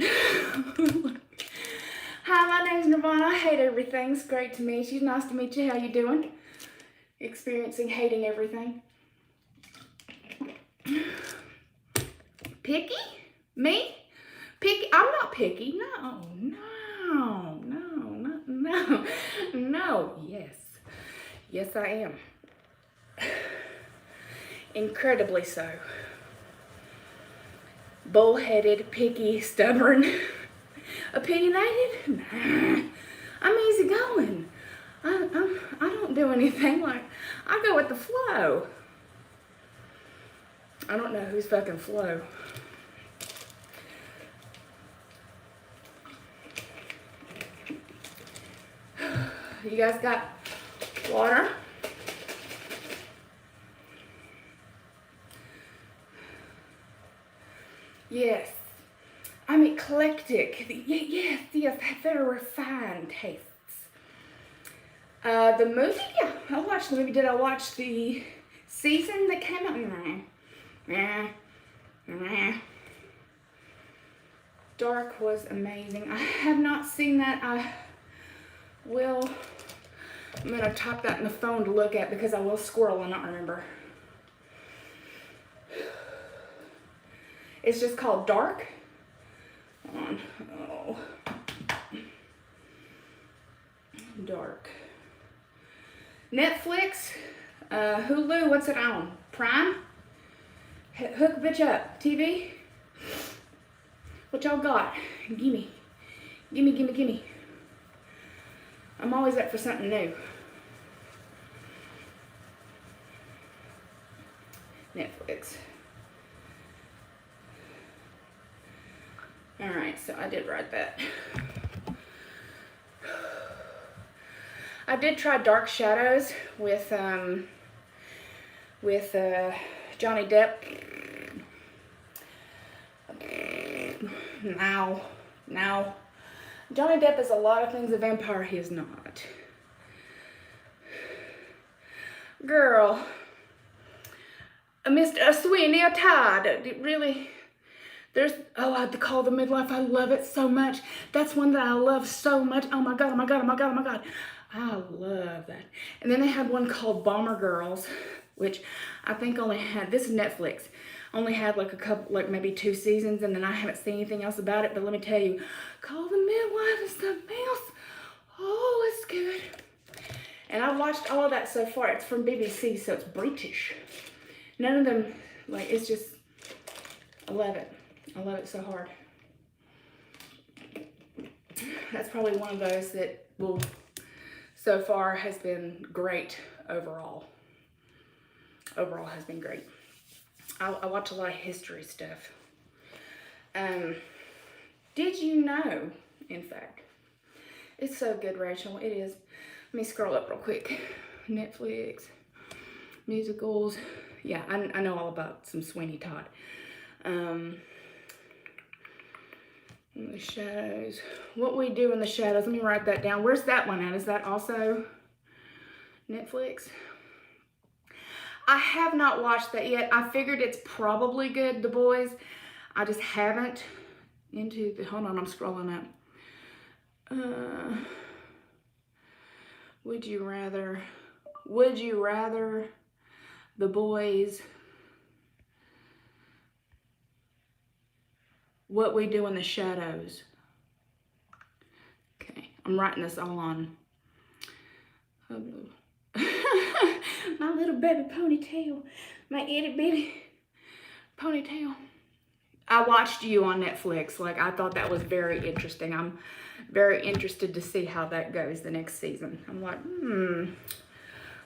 Hi, my name's Nirvana. I hate everything. It's great to meet you. Nice to meet you. How you doing? Experiencing hating everything. Picky? Me? Picky? I'm not picky. No. Yes. Yes, I am. Incredibly so. Bullheaded, picky, stubborn, opinionated. Nah. I'm easygoing. I don't do anything like, I go with the flow. I don't know who's fucking Flo. You guys got water? Yes. I'm eclectic. Yes, very refined tastes. The movie? Yeah, I watched the movie. Did I watch the season that came out? Nah. Dark was amazing. I have not seen that. I will. I'm going to type that in the phone to look at because I will squirrel and not remember. It's just called Dark. Hold on. Oh. Dark. Netflix, Hulu, what's it on? Prime? Hook bitch up. TV? What y'all got? Gimme. I'm always up for something new. Netflix. Alright, so I did write that. I did try Dark Shadows with Johnny Depp. Now, Johnny Depp is a lot of things a vampire he is not. Girl, Mr. Sweeney Todd, really? I had to call the midwife. I love it so much. That's one that I love so much. Oh my God. I love that. And then they had one called Bomber Girls, which I think only had, this is Netflix, only had like a couple, like maybe 2 seasons, and then I haven't seen anything else about it. But let me tell you, Call the Midwife is something else. Oh, it's good. And I watched all of that so far. It's from BBC, so it's British. None of them, like, it's just, I love it. I love it so hard. That's probably one of those that will, so far, has been great overall. Overall has been great. I watch a lot of history stuff. Did you know, in fact, it's so good, Rachel, it is. Let me scroll up real quick. Netflix, musicals. Yeah, I know all about some Sweeney Todd. In the shadows. What we do in the shadows. Let me write that down. Where's that one at? Is that also Netflix? I have not watched that yet. I figured it's probably good, The Boys. I just haven't into the, hold on, I'm scrolling up. Would you rather The Boys, What We Do in the Shadows? Okay, I'm writing this all on. My little baby ponytail, my itty bitty ponytail. I watched you on Netflix. Like, I thought that was very interesting. I'm very interested to see how that goes the next season. I'm like,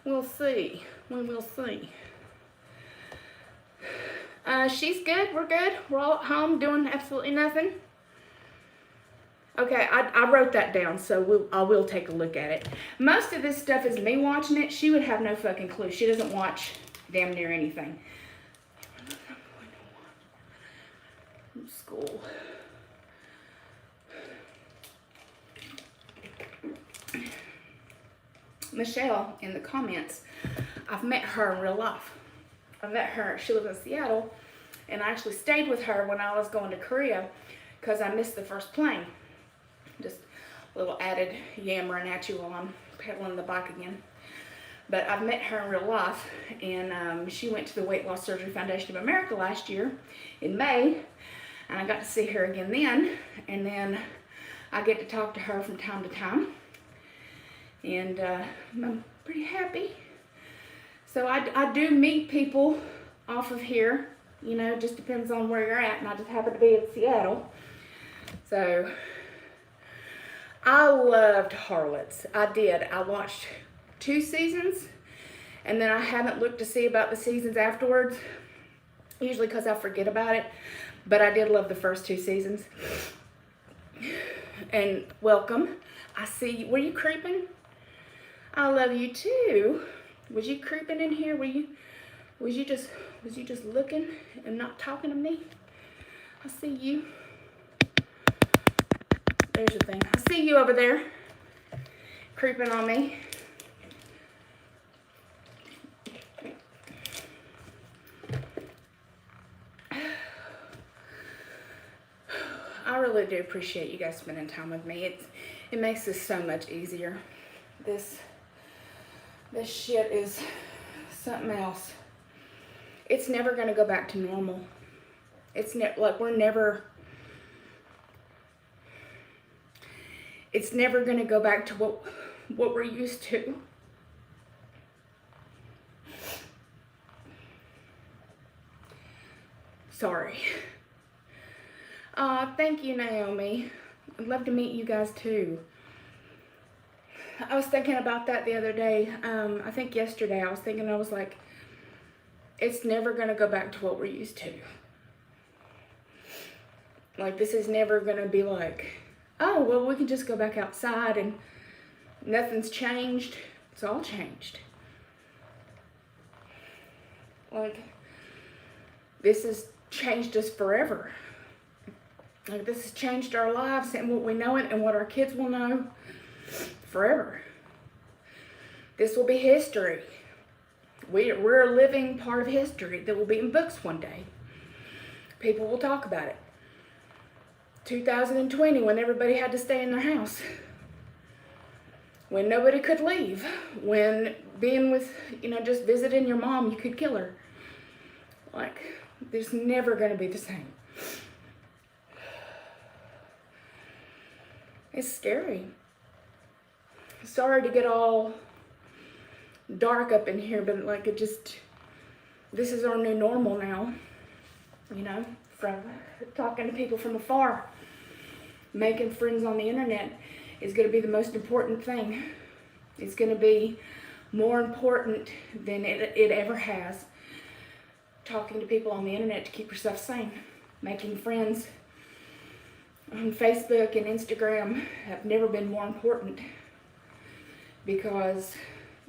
we'll see. We will see. She's good. We're good. We're all at home doing absolutely nothing. Okay, I wrote that down, so I will take a look at it. Most of this stuff is me watching it. She would have no fucking clue. She doesn't watch damn near anything. School. Michelle in the comments, I've met her in real life. I met her, she lives in Seattle, and I actually stayed with her when I was going to Korea because I missed the first plane. Just a little added yammering at you while I'm pedaling the bike again. But I've met her in real life, and she went to the Weight Loss Surgery Foundation of America last year in May, and I got to see her again then, and then I get to talk to her from time to time, and I'm pretty happy. So I do meet people off of here, you know, just depends on where you're at, and I just happen to be in Seattle. So I loved Harlots. I did. I watched 2 seasons, and then I haven't looked to see about the seasons afterwards, usually because I forget about it, but I did love the first 2 seasons. And welcome. I see you. Were you creeping? I love you too. Was you creeping in here? Was you just looking and not talking to me? I see you. There's the thing. I see you over there creeping on me. I really do appreciate you guys spending time with me. It makes this so much easier. This shit is something else. It's never gonna go back to normal. It's never gonna go back to what we're used to. Sorry. Thank you, Naomi. I'd love to meet you guys too. I was thinking about that the other day. I think yesterday I was like, it's never going to go back to what we're used to. Like, this is never going to be like, oh, well, we can just go back outside and nothing's changed. It's all changed. Like, this has changed us forever. Like, this has changed our lives and what we know it and what our kids will know forever. This will be history. We're a living part of history that will be in books one day. People will talk about it. 2020, when everybody had to stay in their house. When nobody could leave. When being with, just visiting your mom, you could kill her. Like, there's never going to be the same. It's scary. Sorry to get all dark up in here, but like this is our new normal now. From talking to people from afar. Making friends on the internet is going to be the most important thing. It's going to be more important than it ever has. Talking to people on the internet to keep yourself sane. Making friends on Facebook and Instagram have never been more important, because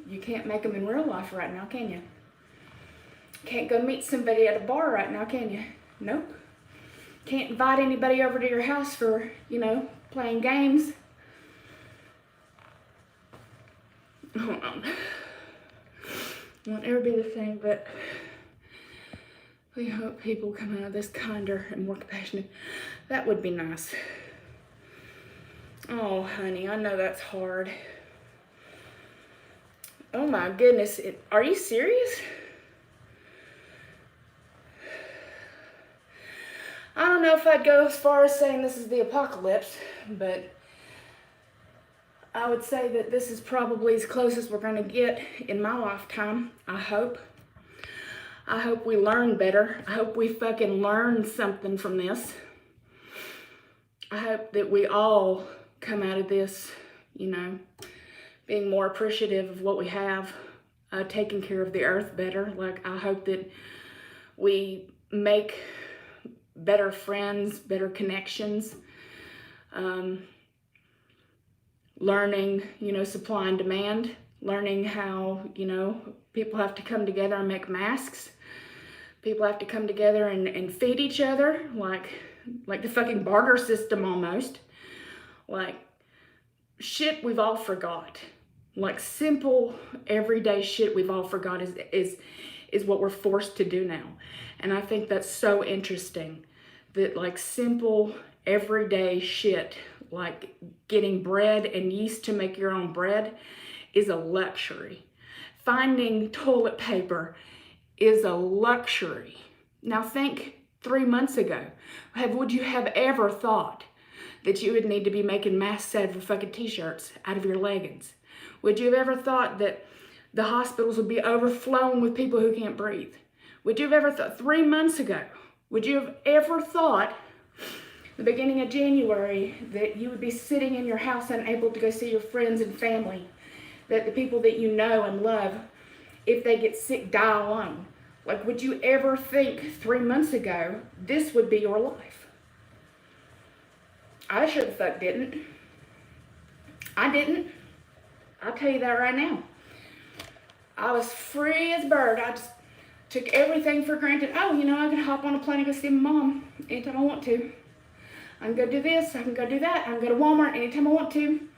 you can't make them in real life right now, can you? Can't go meet somebody at a bar right now, can you? Nope. Can't invite anybody over to your house for, playing games. Hold on. Won't ever be the same, but we hope people come out of this kinder and more compassionate. That would be nice. Oh, honey, I know that's hard. Oh my goodness, are you serious? I don't know if I'd go as far as saying this is the apocalypse, but I would say that this is probably as close as we're going to get in my lifetime, I hope. I hope we learn better. I hope we fucking learn something from this. I hope that we all come out of this, you know, being more appreciative of what we have, taking care of the earth better. Like, I hope that we make better friends, better connections, learning, you know, supply and demand, learning how, you know, people have to come together and make masks. People have to come together and feed each other, like the fucking barter system almost. Like, shit we've all forgot. Like, simple, everyday shit we've all forgot is what we're forced to do now. And I think that's so interesting, that like simple, everyday shit, like getting bread and yeast to make your own bread, is a luxury. Finding toilet paper is a luxury. Now think 3 months ago. Would you have ever thought that you would need to be making masks out of fucking t-shirts, out of your leggings? Would you have ever thought that the hospitals would be overflowing with people who can't breathe? Would you have ever thought 3 months ago? Would you have ever thought the beginning of January that you would be sitting in your house unable to go see your friends and family, that the people that you know and love, if they get sick, die alone? Like, would you ever think 3 months ago this would be your life? I sure the fuck didn't. I didn't. I'll tell you that right now. I was free as a bird. I just took everything for granted. Oh, you know, I can hop on a plane and go see my mom anytime I want to. I can go do this, I can go do that. I can go to Walmart anytime I want to.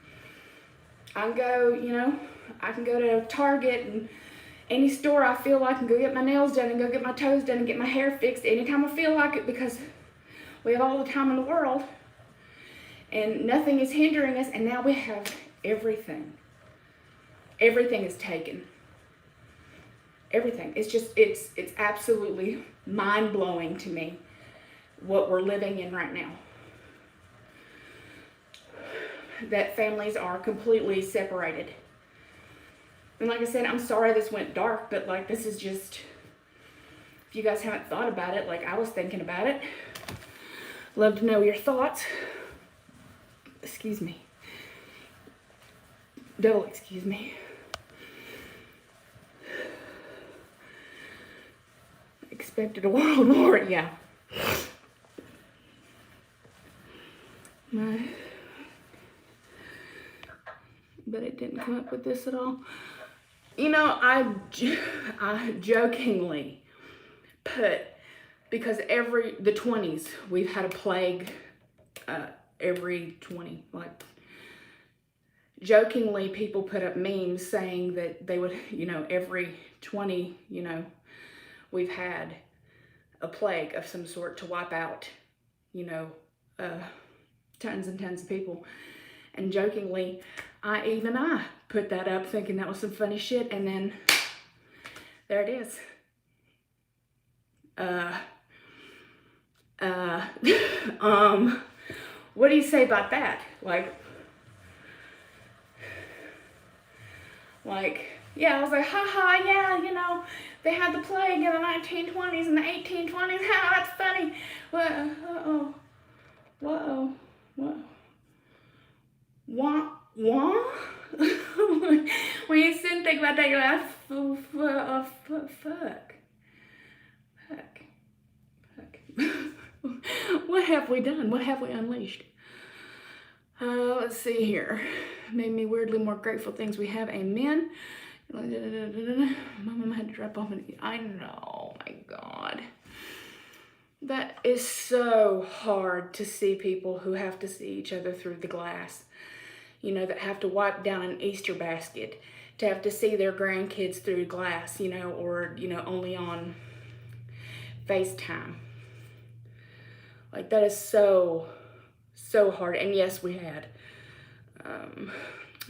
I can go, you know, I can go to Target and any store I feel like, and go get my nails done and go get my toes done and get my hair fixed anytime I feel like it, because we have all the time in the world and nothing is hindering us. And now we have everything. Everything is taken. Everything. It's just, it's absolutely mind-blowing to me what we're living in right now. That families are completely separated. And like I said, I'm sorry this went dark, but like, this is just, if you guys haven't thought about it, like I was thinking about it. Love to know your thoughts. Excuse me. Double excuse me. Expected a world war, yeah. But it didn't come up with this at all. You know, I jokingly put, because the 20s, we've had a plague every 20, like, jokingly people put up memes saying that they would, you know, every 20, you know, we've had a plague of some sort to wipe out, you know, tons and tons of people. And jokingly, I put that up thinking that was some funny shit, and then there it is. What do you say about that? Like, yeah, I was like, haha, yeah, you know, they had the plague in the 1920s and the 1820s. Ha, that's funny. Whoa, whoa, whoa. Wah, wah? When you sit and think about that, you're like, fuck. What have we done? What have we unleashed? Let's see here. Made me weirdly more grateful things we have. Amen. Mama had to drop off. I know, my God. That is so hard to see people who have to see each other through the glass. You know, that have to wipe down an Easter basket, to have to see their grandkids through glass, you know, or, you know, only on FaceTime. Like, that is so hard. And yes, we had.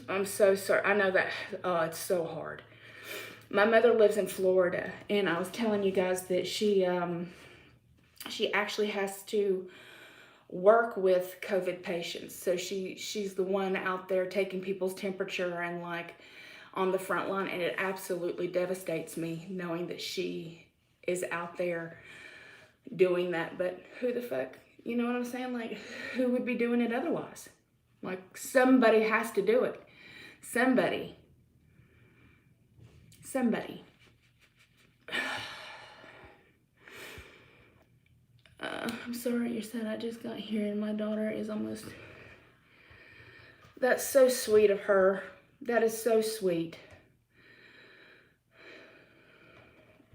I'm so sorry. I know that, it's so hard. My mother lives in Florida, and I was telling you guys that she actually has to work with COVID patients. So she's the one out there taking people's temperature and like on the front line, and it absolutely devastates me knowing that she is out there doing that. But who the fuck, you know what I'm saying? Like, who would be doing it otherwise? Like, somebody has to do it. Somebody. I'm sorry you're sad. I just got here and my daughter is almost... That's so sweet of her. That is so sweet.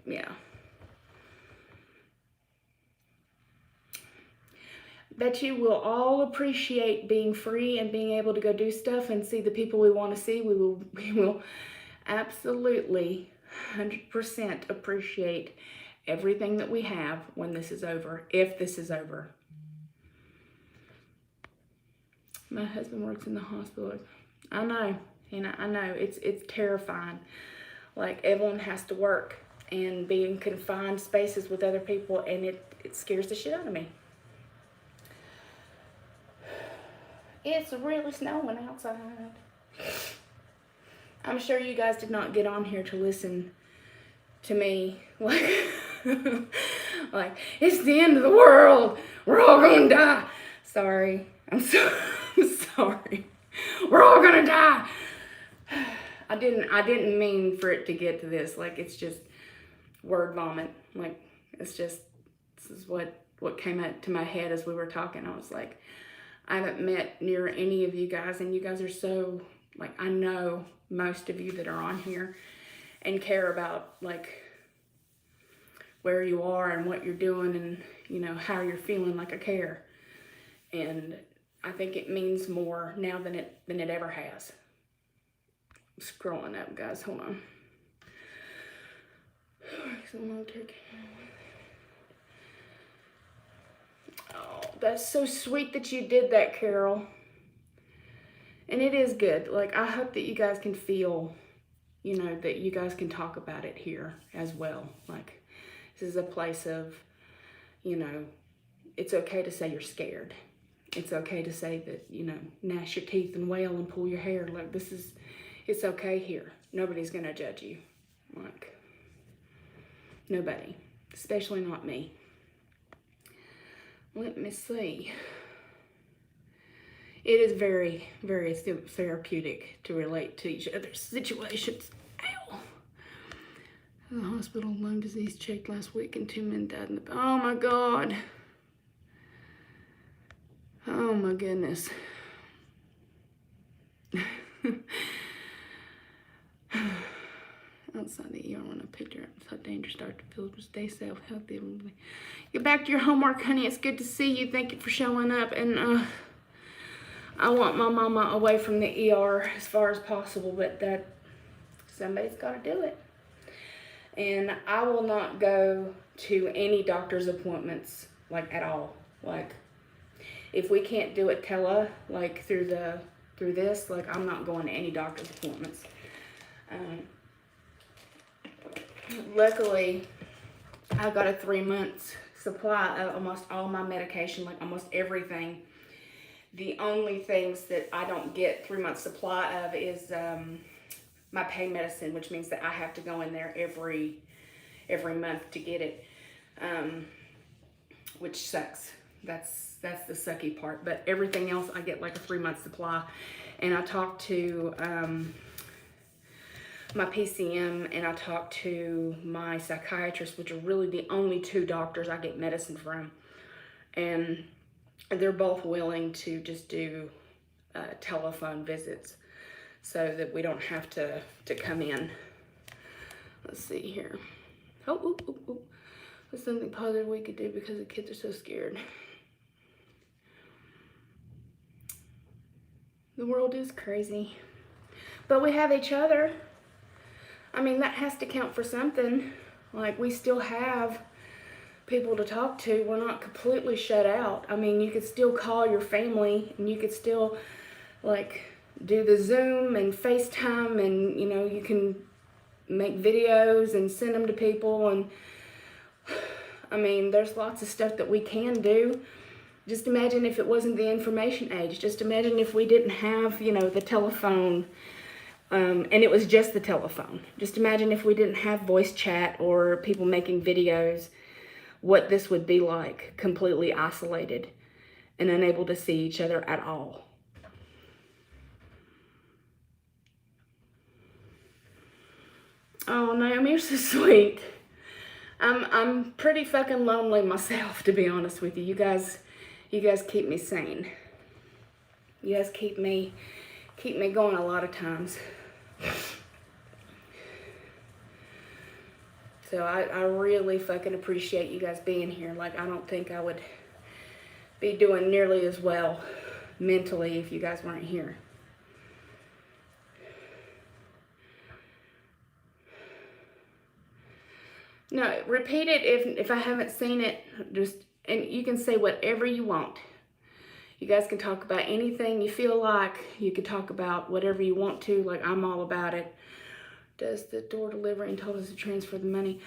Yeah. Bet you we'll all appreciate being free and being able to go do stuff and see the people we want to see. We will absolutely 100% appreciate everything that we have when this is over, if this is over. My husband works in the hospital. I know, and I know it's terrifying. Like, everyone has to work and be in confined spaces with other people, and it scares the shit out of me. It's really snowing outside. I'm sure you guys did not get on here to listen to me like, like, it's the end of the world. We're all gonna die. Sorry. I'm sorry. We're all gonna die. I didn't mean for it to get to this. Like, it's just word vomit. Like, it's just, this is what came up to my head as we were talking. I was like, I haven't met near any of you guys, and you guys are so, like, I know most of you that are on here and care about, like, where you are and what you're doing and, you know, how you're feeling. Like, I care. And I think it means more now than it ever has. I'm scrolling up, guys. Hold on. Oh, that's so sweet that you did that, Carol. And it is good. Like, I hope that you guys can feel, you know, that you guys can talk about it here as well. Like, this is a place of, you know, it's okay to say you're scared. It's okay to say that, you know, gnash your teeth and wail and pull your hair. Like, it's okay here. Nobody's gonna judge you. Like, nobody. Especially not me. Let me see. It is very, very therapeutic to relate to each other's situations. Ow! The hospital lung disease checked last week and 2 men died in the... Oh my God. Oh my goodness. Outside the ER when I picked her up, it's how dangerous start to feel. Stay safe, healthy. Get back to your homework, honey. It's good to see you. Thank you for showing up. And I want my mama away from the ER as far as possible, but that somebody's got to do it. And I will not go to any doctor's appointments, like, at all. Like, if we can't do it like through this, like, I'm not going to any doctor's appointments. Luckily, I got a 3 months supply of almost all my medication, like almost everything. The only things that I don't get 3 months supply of is my pain medicine, which means that I have to go in there every month to get it, which sucks. That's the sucky part. But everything else I get like a 3 month supply. And I talked to my PCM and I talked to my psychiatrist, which are really the only 2 doctors I get medicine from. And they're both willing to just do telephone visits so that we don't have to come in. Let's see here. Oh, What's something positive we could do because the kids are so scared? The world is crazy, but we have each other. I mean, that has to count for something. Like, we still have people to talk to. We're not completely shut out. I mean, you could still call your family and you could still, like, do the Zoom and FaceTime, and, you know, you can make videos and send them to people. And I mean, there's lots of stuff that we can do. Just imagine if it wasn't the information age. Just imagine if we didn't have, you know, the telephone And it was just the telephone. Just imagine if we didn't have voice chat or people making videos, what this would be like, completely isolated and unable to see each other at all. Oh, Naomi, you're so sweet. I'm pretty fucking lonely myself, to be honest with you. You guys keep me sane. You guys keep me going a lot of times. So I really fucking appreciate you guys being here. Like, I don't think I would be doing nearly as well mentally if you guys weren't here. No, repeat it if I haven't seen it. And you can say whatever you want. You guys can talk about anything you feel like. You can talk about whatever you want to. Like, I'm all about it. Does the door delivery and told us to transfer the money.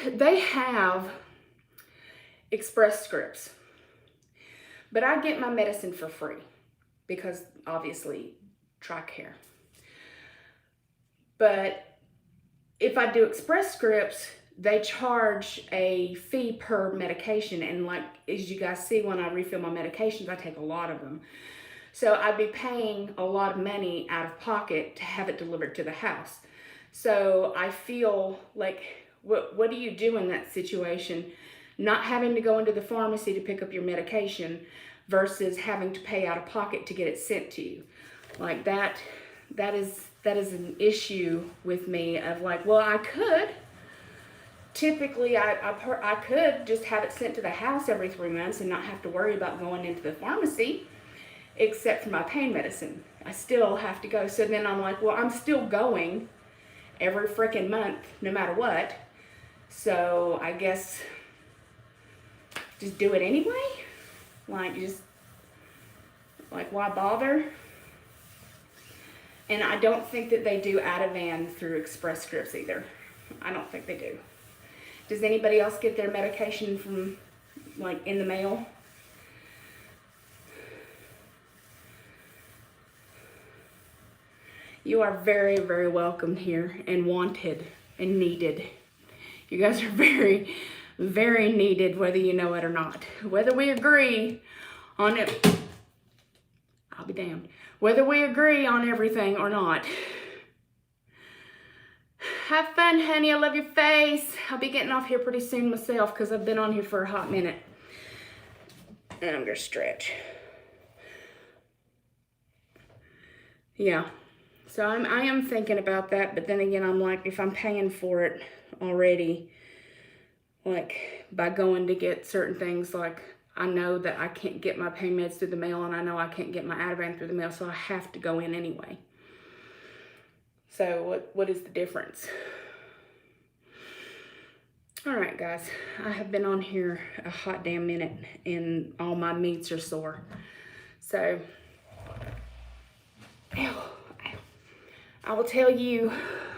They have Express Scripts. But I get my medicine for free. Because, obviously, TRICARE. But if I do Express Scripts, they charge a fee per medication. And like, as you guys see, when I refill my medications, I take a lot of them. So I'd be paying a lot of money out of pocket to have it delivered to the house. So I feel like, what do you do in that situation? Not having to go into the pharmacy to pick up your medication versus having to pay out of pocket to get it sent to you. Like that is an issue with me of like, well, I could. Typically, I could just have it sent to the house every 3 months and not have to worry about going into the pharmacy, except for my pain medicine. I still have to go. So then I'm like, well, I'm still going every freaking month, no matter what. So I guess just do it anyway. Like, why bother? And I don't think that they do Ativan through Express Scripts either. I don't think they do. Does anybody else get their medication from, like, in the mail? You are very, very welcome here and wanted and needed. You guys are very, very needed, whether you know it or not. Whether we agree on it, I'll be damned. Whether we agree on everything or not. Have fun, honey. I love your face. I'll be getting off here pretty soon myself because I've been on here for a hot minute. And I'm going to stretch. Yeah. So I am thinking about that. But then again, I'm like, if I'm paying for it already, like by going to get certain things, like I know that I can't get my pain meds through the mail and I know I can't get my Ativan through the mail. So I have to go in anyway. So what is the difference? All right, guys. I have been on here a hot damn minute and all my meats are sore. So, I will tell you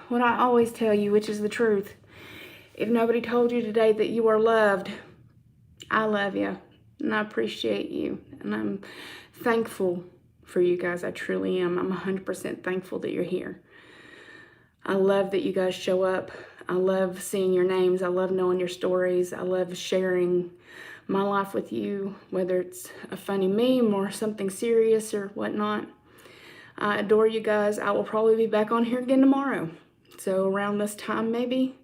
what I always tell you, which is the truth. If nobody told you today that you are loved, I love you and I appreciate you. And I'm thankful for you guys. I truly am. I'm 100% thankful that you're here. I love that you guys show up. I love seeing your names. I love knowing your stories. I love sharing my life with you, whether it's a funny meme or something serious or whatnot. I adore you guys. I will probably be back on here again tomorrow. So around this time, maybe.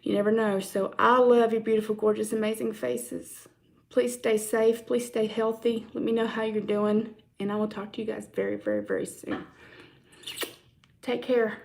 You never know. So I love your beautiful, gorgeous, amazing faces. Please stay safe. Please stay healthy. Let me know how you're doing. And I will talk to you guys very, very, very soon. Take care.